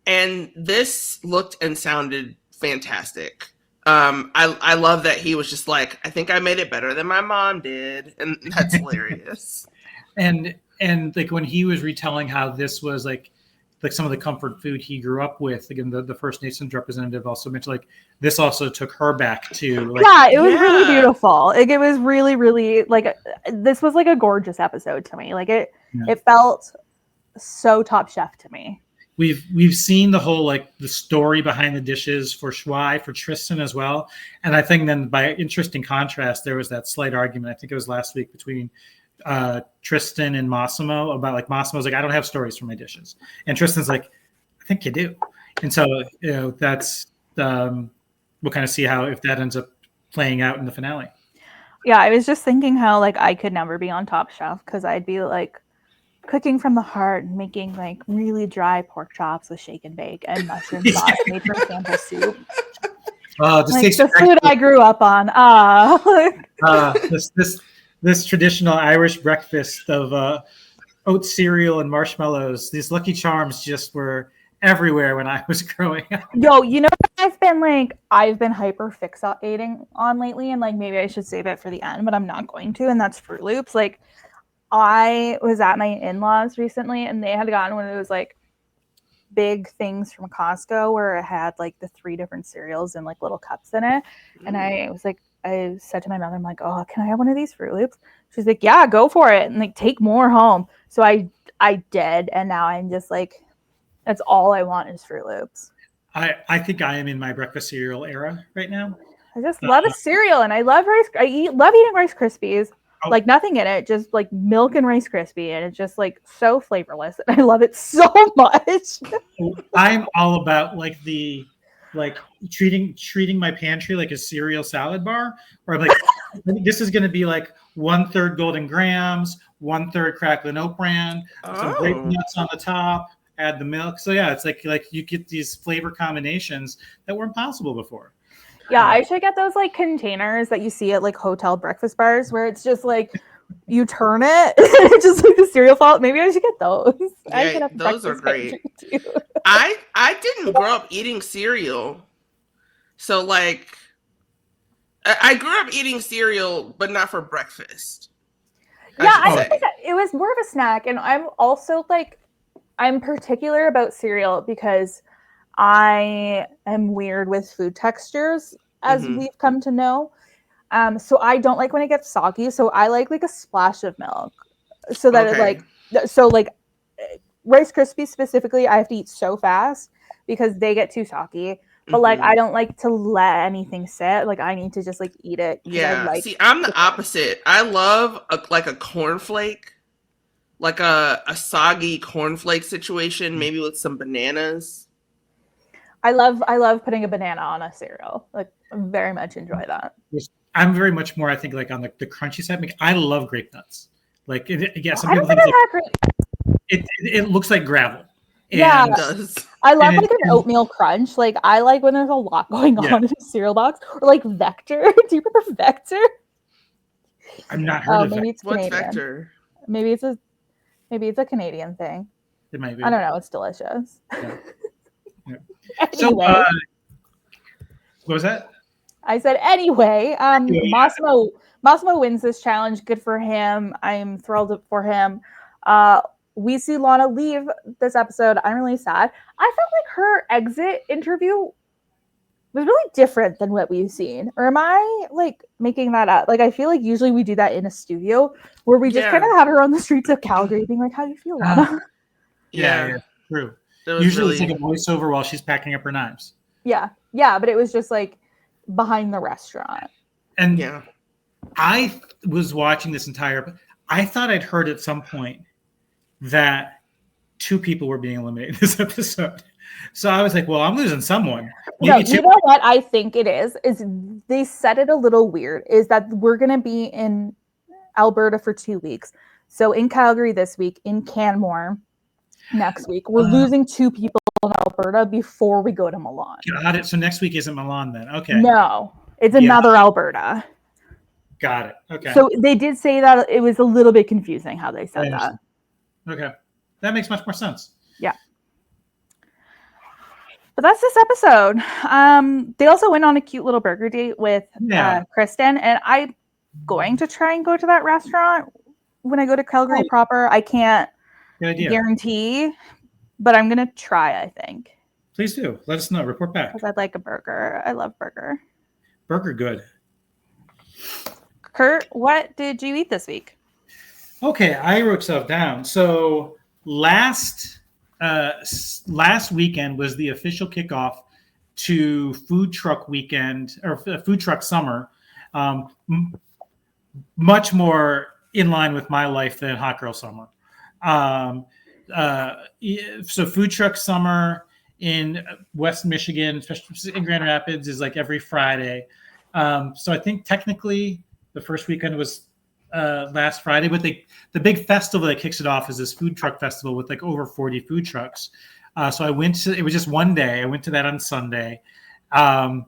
And this looked and sounded fantastic. I love that he was just like, I think I made it better than my mom did, and that's hilarious. And like when he was retelling how this was like some of the comfort food he grew up with. Again, the First Nations representative also mentioned like this also took her back to like, it was really beautiful. Like it was really like this was like a gorgeous episode to me. Like it felt so Top Chef to me. We've seen the whole like the story behind the dishes for Schwei, for Tristan as well. And I think then by interesting contrast, there was that slight argument, I think it was last week, between Tristan and Massimo about like Massimo's like, I don't have stories for my dishes. And Tristan's like, I think you do. And so, that's we'll kind of see how if that ends up playing out in the finale. Yeah, I was just thinking how like I could never be on Top Chef because I'd be like cooking from the heart and making like really dry pork chops with shake and bake and mushroom sauce made from sample soup. Like the food I grew up on. This traditional Irish breakfast of oat cereal and marshmallows. These Lucky Charms just were everywhere when I was growing up. Yo, I've been hyper fixating on lately, and like maybe I should save it for the end, but I'm not going to, and that's Fruit Loops. Like I was at my in-laws recently, and they had gotten one of those like big things from Costco where it had like the 3 different cereals and like little cups in it. And I said to my mother, I'm like, oh, can I have one of these Fruit Loops? She's like, yeah, go for it, and like take more home. So I did, and now I'm just like, that's all I want is Fruit Loops. I think I am in my breakfast cereal era right now. I just love a cereal, and I love love eating Rice Krispies. Like nothing in it, just like milk and Rice Krispie, and it's just like so flavorless, and I love it so much. I'm all about like treating my pantry like a cereal salad bar, where I'm like, this is going to be like 1/3 Golden Grahams, 1/3 Cracklin' Oat Bran, some grape nuts on the top, add the milk. So yeah, it's like you get these flavor combinations that weren't possible before. Yeah, I should get those like containers that you see at like hotel breakfast bars where it's just like you turn it and it's just like the cereal fall. Maybe I should get those. Yeah, those are great. I didn't grow up eating cereal. So like I grew up eating cereal, but not for breakfast. I think it was more of a snack. And I'm also like, I'm particular about cereal because I am weird with food textures, as we've come to know. So I don't like when it gets soggy. So I like a splash of milk, so that it Rice Krispies specifically, I have to eat so fast because they get too soggy. But like I don't like to let anything sit. Like I need to just like eat it. Yeah. See, I'm the opposite. I love a cornflake. Like a soggy cornflake situation, maybe with some bananas. I love putting a banana on a cereal. Like I very much enjoy that. I'm very much more, I think, like on the crunchy side. Like, I love grape nuts. Like, some I don't people think think it's that great. it looks like gravel. Yeah. It does. I love like an oatmeal crunch. Like I like when there's a lot going on in a cereal box, or like Vector. Do you remember Vector? I've not heard of maybe it. it's What's Canadian. Vector? Maybe it's a Canadian thing. It might be. I don't know. It's delicious. Yeah. Anyway, So, what was that? I said anyway. Anyway, Massimo wins this challenge. Good for him. I'm thrilled for him. We see Lana leave this episode. I'm really sad. I felt like her exit interview was really different than what we've seen. Or am I like making that up? Like I feel like usually we do that in a studio where we just kind of have her on the streets of Calgary being like, "How do you feel, Lana?" Yeah, true. It Usually really... it's like a voiceover while she's packing up her knives. Yeah, but it was just like behind the restaurant. And yeah, I was watching this entire. I thought I'd heard at some point that 2 people were being eliminated this episode. So I was like, well, I'm losing someone. Maybe you know what I think it is they said it a little weird, is that we're going to be in Alberta for 2 weeks. So in Calgary this week, in Canmore next week. We're losing 2 people in Alberta before we go to Milan. Got it. So next week isn't Milan then. Okay. No, it's another Alberta. Got it. Okay. So they did say that it was a little bit confusing how they said that. Okay. That makes much more sense. Yeah. But that's this episode. They also went on a cute little burger date with Kristen, and I'm going to try and go to that restaurant when I go to Calgary proper. I can't guarantee, but I'm going to try, I think. Please do. Let us know. Report back. Because I'd like a burger. I love burger. Burger good. Kurt, what did you eat this week? Okay, I wrote stuff down. So last weekend was the official kickoff to Food Truck Weekend or Food Truck Summer. Much more in line with my life than Hot Girl Summer. So Food Truck Summer in West Michigan, especially in Grand Rapids, is like every Friday. So I think technically the first weekend was last Friday, but the big festival that kicks it off is this food truck festival with like over 40 food trucks. So I went to, it was just one day. I went to that on Sunday. Lots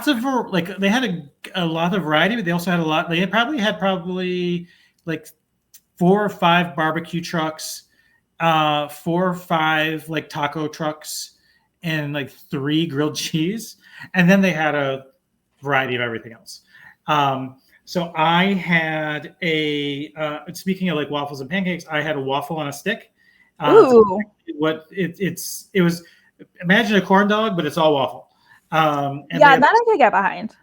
of, like, they had a lot of variety, but they also had a lot. They probably like 4 or 5 barbecue trucks, 4 or 5 like taco trucks, and like 3 grilled cheese. And then they had a variety of everything else. So I had speaking of like waffles and pancakes, I had a waffle on a stick. Ooh. It was, imagine a corn dog, but it's all waffle. That I could get behind.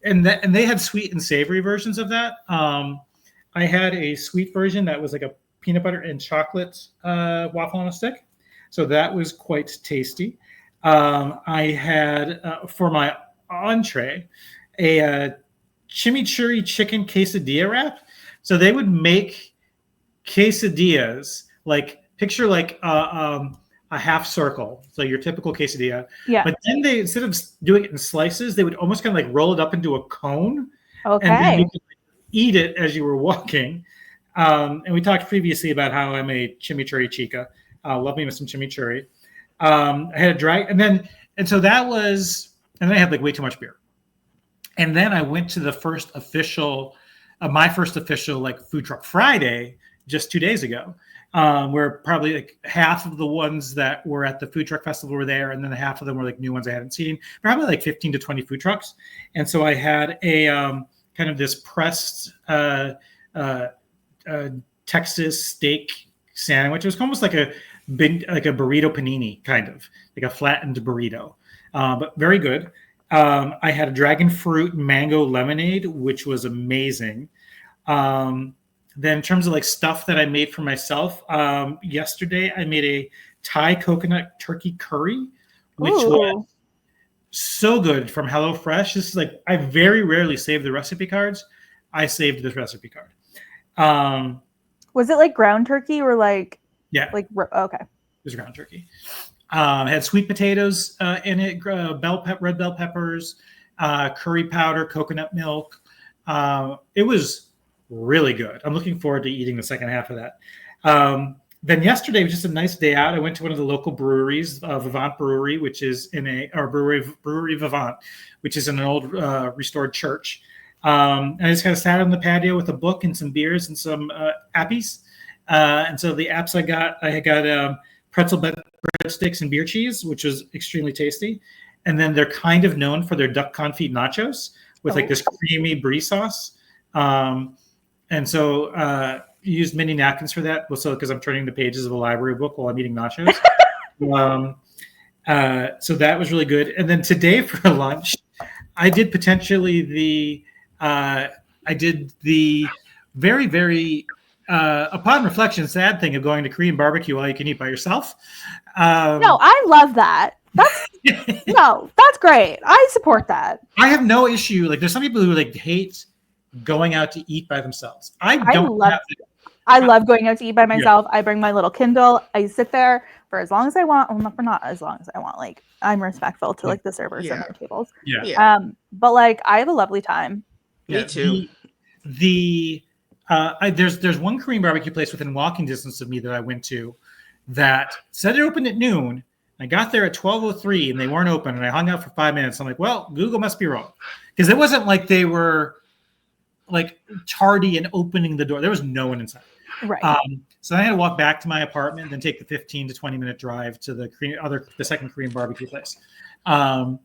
And they had sweet and savory versions of that. I had a sweet version that was like a peanut butter and chocolate waffle on a stick. So that was quite tasty. I had for my entree a chimichurri chicken quesadilla wrap. So they would make quesadillas, like picture like a half circle, so your typical quesadilla. Yeah. But then they, instead of doing it in slices, they would almost kind of like roll it up into a cone. Okay. And then you could eat it as you were walking. And we talked previously about how I'm a chimichurri chica. Love me with some chimichurri. I had a dry, and then I had like way too much beer. And then I went to the first official, my first official like Food Truck Friday just 2 days ago, where probably like half of the ones that were at the Food Truck Festival were there, and then half of them were like new ones I hadn't seen. Probably like 15 to 20 food trucks. And so I had a kind of this pressed Texas steak sandwich. It was almost like a burrito panini, kind of like a flattened burrito, but very good. I had a dragon fruit mango lemonade, which was amazing. Then in terms of like stuff that I made for myself, yesterday I made a Thai coconut turkey curry, which was so good from HelloFresh. This is like, I very rarely save the recipe cards. I saved this recipe card. Was it like ground turkey or like? Yeah. Like, okay. It was ground turkey. Had sweet potatoes in it, red bell peppers, curry powder, coconut milk. It was really good. I'm looking forward to eating the second half of that. Then yesterday was just a nice day out. I went to one of the local breweries, Vivant Brewery, which is Brewery Vivant, which is in an old restored church. And I just kind of sat on the patio with a book and some beers and some appies. And so the apps I got pretzel breadsticks and beer cheese, which was extremely tasty. And then they're kind of known for their duck confit nachos with like this creamy brie sauce. And so used mini napkins for that, also because I'm turning the pages of a library book while I'm eating nachos. So that was really good. And then today for lunch, I did the very, very, upon reflection, sad thing of going to Korean barbecue all you can eat by yourself. No, I love that. That's great. I support that. I have no issue. Like, there's some people who like hate going out to eat by themselves. I love going out to eat by myself. Yeah. I bring my little Kindle. I sit there for as long as I want. Well, not as long as I want. Like, I'm respectful to like the servers and their tables. Yeah. But like, I have a lovely time. Me too. There's one Korean barbecue place within walking distance of me that I went to that said it opened at noon. I got there at 12:03 and they weren't open, and I hung out for 5 minutes. I'm like, well, Google must be wrong, because it wasn't like they were like tardy in opening the door. There was no one inside. Right. So I had to walk back to my apartment, then take the 15 to 20 minute drive to the second Korean barbecue place. And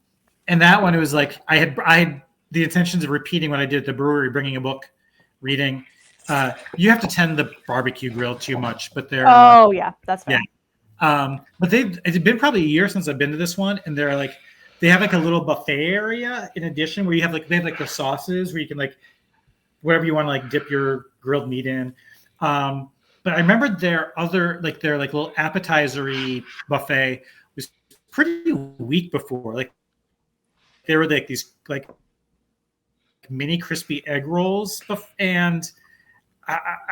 that one, it was like I had the intentions of repeating what I did at the brewery, bringing a book, reading. You have to tend the barbecue grill too much, but they're yeah, that's fine. Yeah. But it's been probably a year since I've been to this one, and they have like a little buffet area in addition where you have they have like the sauces where you can like whatever you want to like dip your grilled meat in. But I remember their little appetizer-y buffet was pretty weak before. Like there were like these like mini crispy egg rolls, and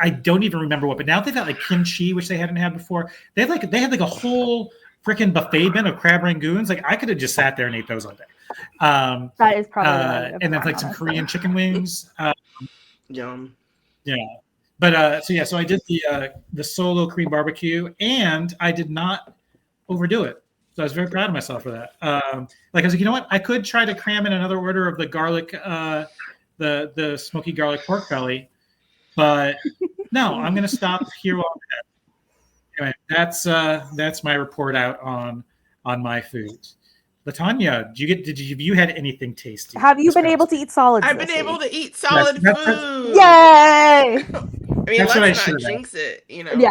I don't even remember what. But now they've got like kimchi, which they hadn't had before. They had like a whole freaking buffet bin of crab rangoons. Like I could have just sat there and ate those all day. That is probably and then like some Korean chicken wings. Yum. Yeah. But so I did the solo Korean barbecue, and I did not overdo it. So I was very proud of myself for that. I was like, you know what? I could try to cram in another order of the garlic, the smoky garlic pork belly, but no, I'm going to stop here. Anyway, that's my report out on my foods. LaTanya, did you had anything tasty? Have you been able to eat solids? I've been able to eat solid food. Yay! I mean, let's not jinx it, you know. Yeah,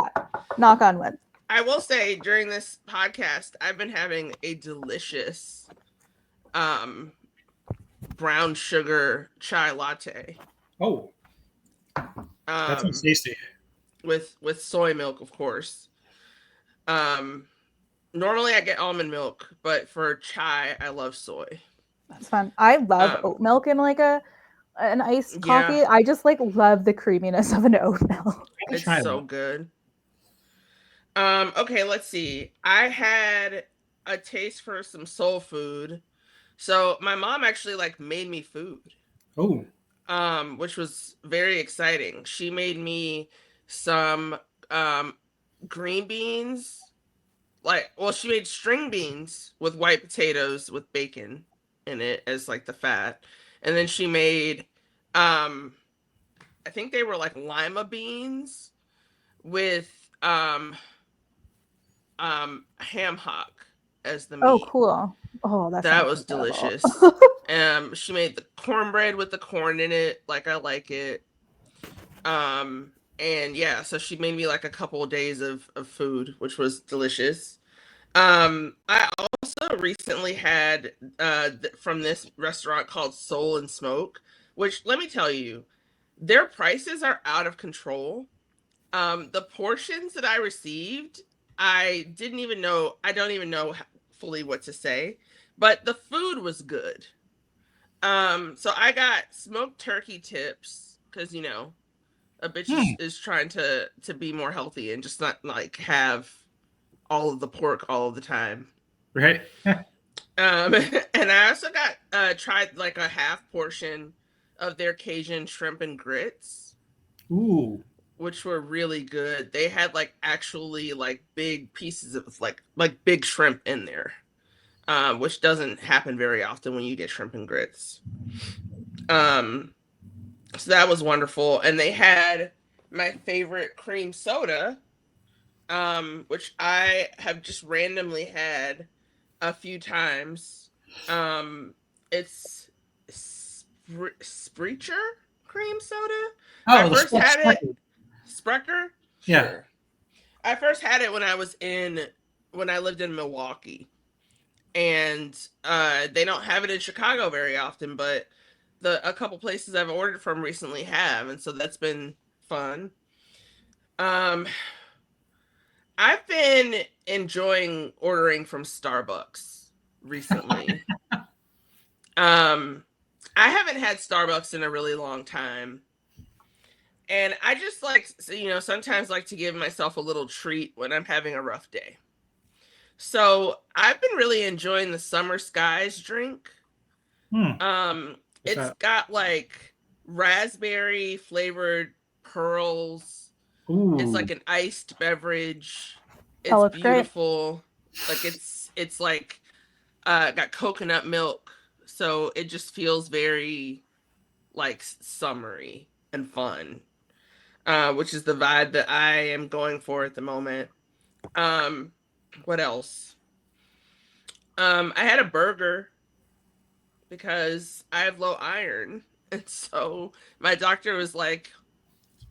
knock on wood. I will say during this podcast, I've been having a delicious brown sugar chai latte. Oh, that sounds tasty. With soy milk, of course. Normally I get almond milk, but for chai, I love soy. That's fun. I love oat milk in like an iced coffee. I just like love the creaminess of an oat milk. It's so good. Okay, let's see. I had a taste for some soul food. So my mom actually like made me food. Oh. Which was very exciting. She made me some green beans. She made string beans with white potatoes with bacon in it as like the fat. And then she made I think they were like lima beans with ham hock as the meat. Oh, cool. Oh, that was delicious. She made the cornbread with the corn in it, like I like it. And yeah, so she made me like a couple of days of food, which was delicious. I also recently had from this restaurant called Soul and Smoke, which let me tell you, their prices are out of control. The portions that I received, I don't even know fully what to say, but the food was good. So I got smoked turkey tips because, you know, a bitch is trying to be more healthy and just not like have all of the pork all of the time. Right. And I also got tried like a half portion of their Cajun shrimp and grits. Ooh. which were really good. They had like actually like big pieces of like big shrimp in there, which doesn't happen very often when you get shrimp and grits. Um, so that was wonderful, and they had my favorite cream soda, which I have just randomly had a few times. It's Spreacher cream soda. I Oh, the first had it Sprecher. Sprecher, Yeah. sure. I first had it when I lived in Milwaukee, and they don't have it in Chicago very often, but a couple places I've ordered from recently have, and so that's been fun. Um, I've been enjoying ordering from Starbucks recently. Um, I haven't had Starbucks in a really long time. And I just like, sometimes like to give myself a little treat when I'm having a rough day. So I've been really enjoying the Summer Skies drink. Hmm. What's It's that? got like raspberry flavored pearls. It's Ooh. like an iced beverage. That It's looks great. beautiful. Like it's like got coconut milk, so it just feels very like summery and fun, which is the vibe that I am going for at the moment. Um, what else? I had a burger because I have low iron, and so my doctor was like,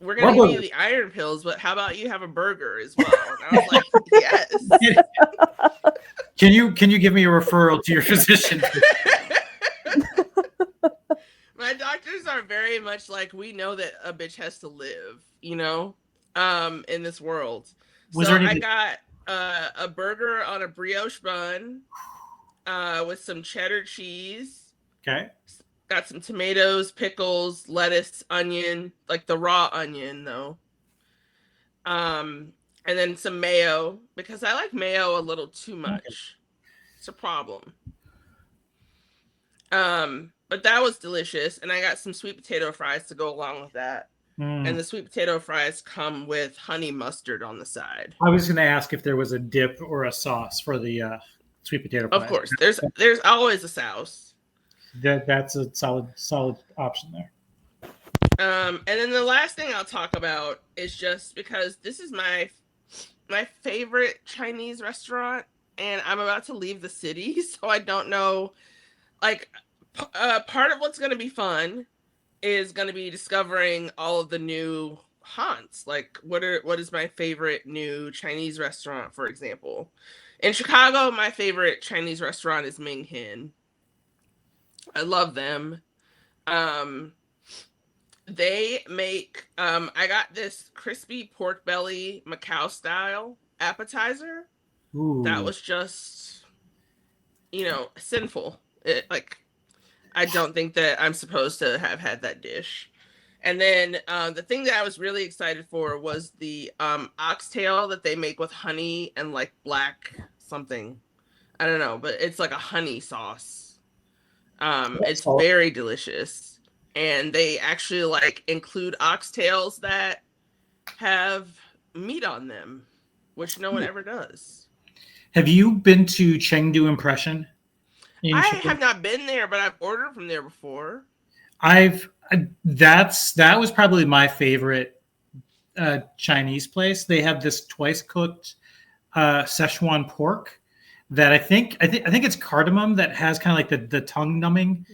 "We're gonna give you Rubber. the iron pills, but how about you have a burger as well?" And I was like, "Yes." Can you give me a referral to your physician? My doctors are very much like, we know that a bitch has to live, in this world. Was there So I any? got a burger on a brioche bun with some cheddar cheese. Okay. Got some tomatoes, pickles, lettuce, onion, like the raw onion though. And then some mayo because I like mayo a little too Okay. much. It's a problem. But that was delicious, and I got some sweet potato fries to go along with that. And Hmm. the sweet potato fries come with honey mustard on the side. I was going to ask if there was a dip or a sauce for the sweet potato Of fries. course, there's always a sauce. That's a solid option there. And then the last thing I'll talk about is just because this is my favorite Chinese restaurant, and I'm about to leave the city, so I don't know. Like, part of what's going to be fun is going to be discovering all of the new haunts. Like, what is my favorite new Chinese restaurant, for example? In Chicago, my favorite Chinese restaurant is Ming Hin. I love them. Um, they make I got this crispy pork belly Macau style appetizer that Ooh. was just, sinful. Like, I don't think that I'm supposed to have had that dish. And then the thing that I was really excited for was the oxtail that they make with honey and like black something. I don't know, but it's like a honey sauce. It's So, very delicious. And they actually like include oxtails that have meat on them, which no one ever does. have you been to Chengdu Impression in I Chicago? have not been there, but I've ordered from there before. That was probably my favorite Chinese place. They have this twice cooked Szechuan pork that I think it's cardamom that has kind of like the tongue numbing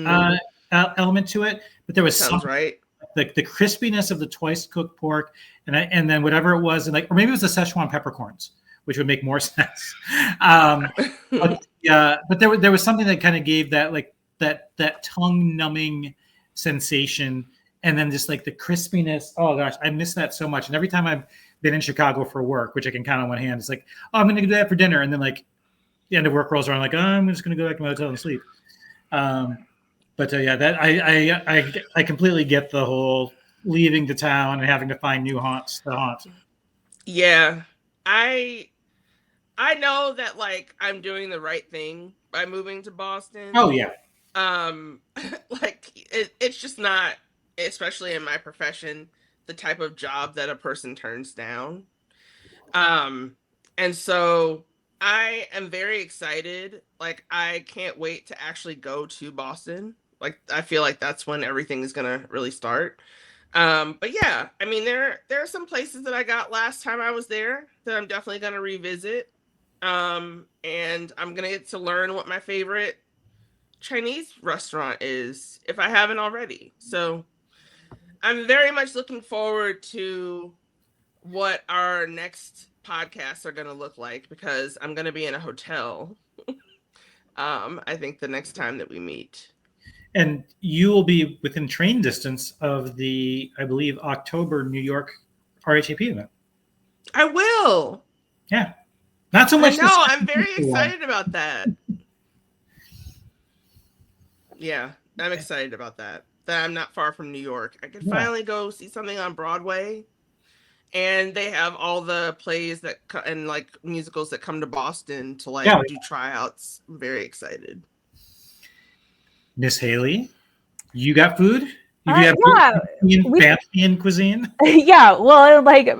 uh, Mm, element to it. But there was sounds something right. like the crispiness of the twice cooked pork, and then whatever it was, and like or maybe it was the Szechuan peppercorns, which would make more sense. But yeah, but there was something that kind of gave that like that tongue numbing sensation, and then just like the crispiness. Oh gosh, I miss that so much. And every time I've been in Chicago for work, which I can count on one hand, it's like, oh, I'm going to do that for dinner, and then like the end of work rolls around, like, oh, I'm just going to go back to my hotel and sleep. Um, but yeah, that I completely get the whole leaving the town and having to find new haunts to haunt. Yeah. I I know that like I'm doing the right thing by moving to Boston. Oh yeah, Um like it's just not, especially in my profession, the type of job that a person turns down. And so I am very excited. Like, I can't wait to actually go to Boston. Like, I feel like that's when everything is gonna really start. But yeah, I mean, there are some places that I got last time I was there that I'm definitely gonna revisit. And I'm gonna get to learn what my favorite Chinese restaurant is if I haven't already. So I'm very much looking forward to what our next podcasts are going to look like, because I'm going to be in a hotel. I think the next time that we meet. And you will be within train distance of the, I believe, October New York RHAP event. I will. Yeah. Not so much. I know. I'm very excited about that. Yeah, I'm excited about that. That I'm not far from New York. I could finally go see something on Broadway. And they have all the plays that and like musicals that come to Boston to like do tryouts. I'm very excited. Miss Haley, you got food? You have fancy in cuisine? Yeah, well, like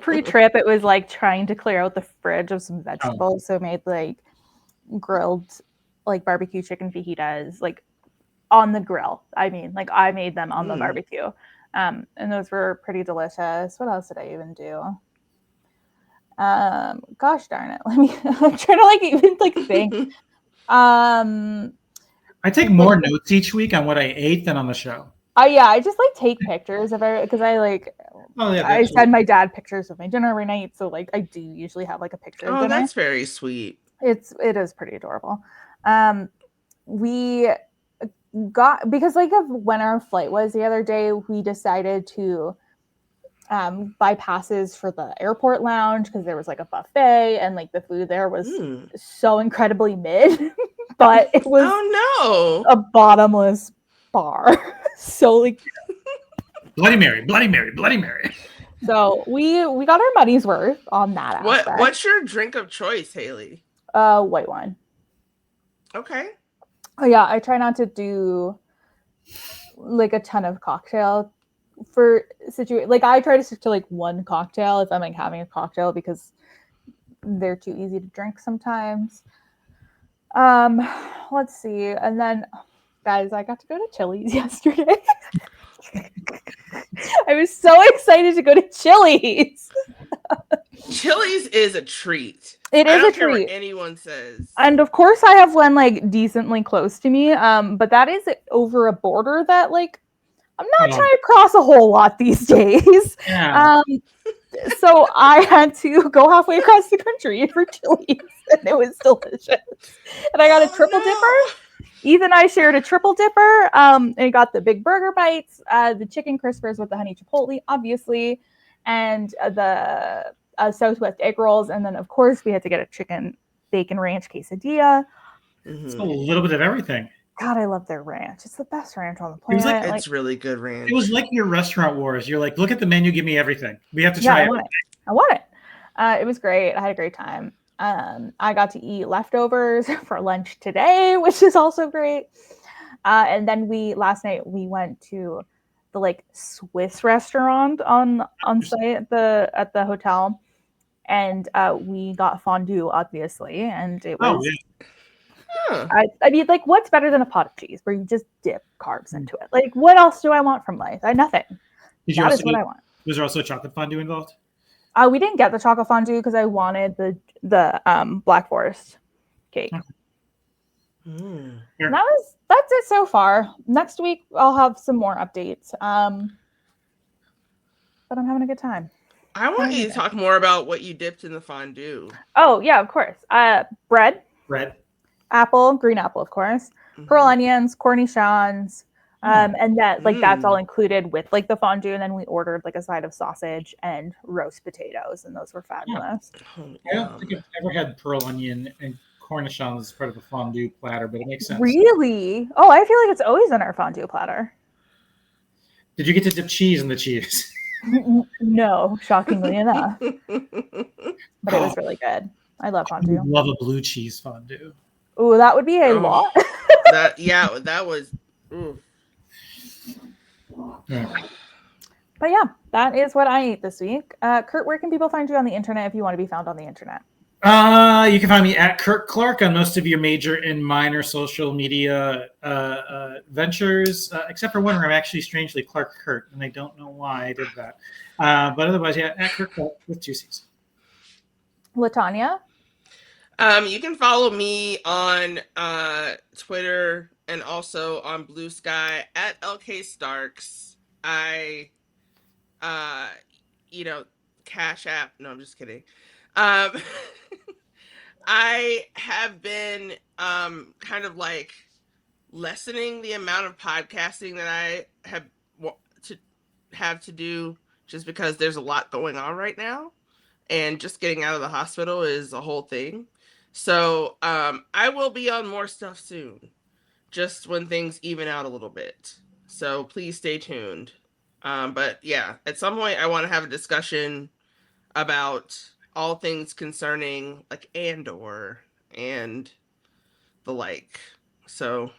pre-trip, it was like trying to clear out the fridge of some vegetables. So made like grilled, like barbecue chicken fajitas, like on the grill. I mean, like I made them on the barbecue. And those were pretty delicious. What else did I even do? Gosh darn it. I'm trying to like even like think. I take more notes each week on what I ate than on the show. Yeah, I just like take pictures of it because I like I send my dad pictures of my dinner every night. So like I do usually have like a picture of dinner. That's very sweet. It is pretty adorable. We got, because like of when our flight was the other day, we decided to buy passes for the airport lounge because there was like a buffet and like the food there was so incredibly mid, but it was a bottomless bar. So like Bloody Mary, Bloody Mary, Bloody Mary. So we got our money's worth on that aspect. What's your drink of choice, Haley? White wine. Okay. Oh yeah, I try not to do like a ton of cocktail for like I try to stick to like one cocktail if I'm like having a cocktail because they're too easy to drink sometimes. Let's see. And then guys, I got to go to Chili's yesterday. I was so excited to go to Chili's. Chili's is a treat. It is I don't a care treat. what anyone says. And of course I have one like decently close to me. But that is over a border that like I'm not trying to cross a whole lot these days. Yeah. So I had to go halfway across the country for Chili's, and it was delicious. And I got a triple dipper. Ethan and I shared a triple dipper. And got the big burger bites, the chicken crispers with the honey chipotle, obviously, and the Southwest egg rolls. And then, of course, we had to get a chicken bacon ranch quesadilla. It's a little bit of everything. God, I love their ranch. It's the best ranch on the planet. It's really good ranch. It was like your restaurant wars. You're like, look at the menu, give me everything. We have to try it. I want it. It was great. I had a great time. I got to eat leftovers for lunch today, which is also great. And then last night we went to the like Swiss restaurant on site at the hotel, and we got fondue, obviously, and it was. I mean, like, what's better than a pot of cheese where you just dip carbs into it? Like, what else do I want from life? Nothing. That is what I want. Was there also a chocolate fondue involved? We didn't get the chocolate fondue because I wanted the Black Forest cake. And that's it so far. Next week I'll have some more updates. But I'm having a good time. I want you to talk more about what you dipped in the fondue. Oh yeah, of course. Bread. Apple, green apple, of course. Pearl onions, cornichons. And that that's all included with like the fondue, and then we ordered like a side of sausage and roast potatoes, and those were fabulous. I don't think I've ever had pearl onion and cornichons as part of a fondue platter, but it makes sense. Really? Oh, I feel like it's always in our fondue platter. Did you get to dip cheese in the cheese? No, shockingly enough. But it was really good. I love fondue. I love a blue cheese fondue. Oh, that would be a lot. that was. But yeah, That is what I ate this week. Kurt, where can people find you on the internet if you want to be found on the internet? You can find me at Kurt Clark on most of your major and minor social media ventures, except for one where I'm actually strangely Clark Kurt, and I don't know why I did that. But otherwise, yeah, at Kurt Clark with 2 C's. Latanya? You can follow me on Twitter and also on Blue Sky at LK Starks. I, Cash App. No, I'm just kidding. I have been kind of like lessening the amount of podcasting that I have to do just because there's a lot going on right now, and just getting out of the hospital is a whole thing. So I will be on more stuff soon, just when things even out a little bit. So please stay tuned. But yeah, at some point I want to have a discussion about all things concerning like Andor and the like. So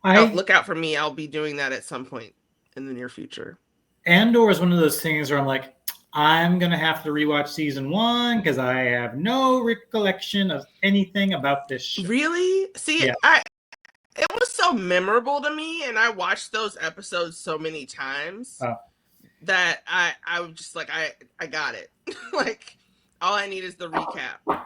look out for me. I'll be doing that at some point in the near future. Andor is one of those things where I'm like, I'm going to have to rewatch season 1 because I have no recollection of anything about this show. Really? See, yeah. It was so memorable to me, and I watched those episodes so many times that I was just like, I got it. Like, all I need is the recap.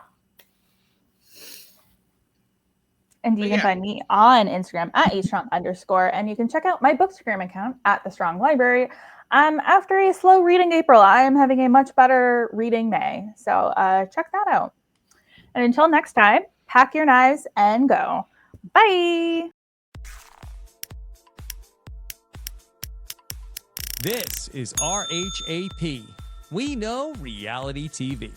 And you can find me on Instagram at @strong_, and you can check out my Bookstagram account at The Strong Library. After a slow reading April, I am having a much better reading May. So check that out. And until next time, pack your knives and go. Bye. This is RHAP. We know reality TV.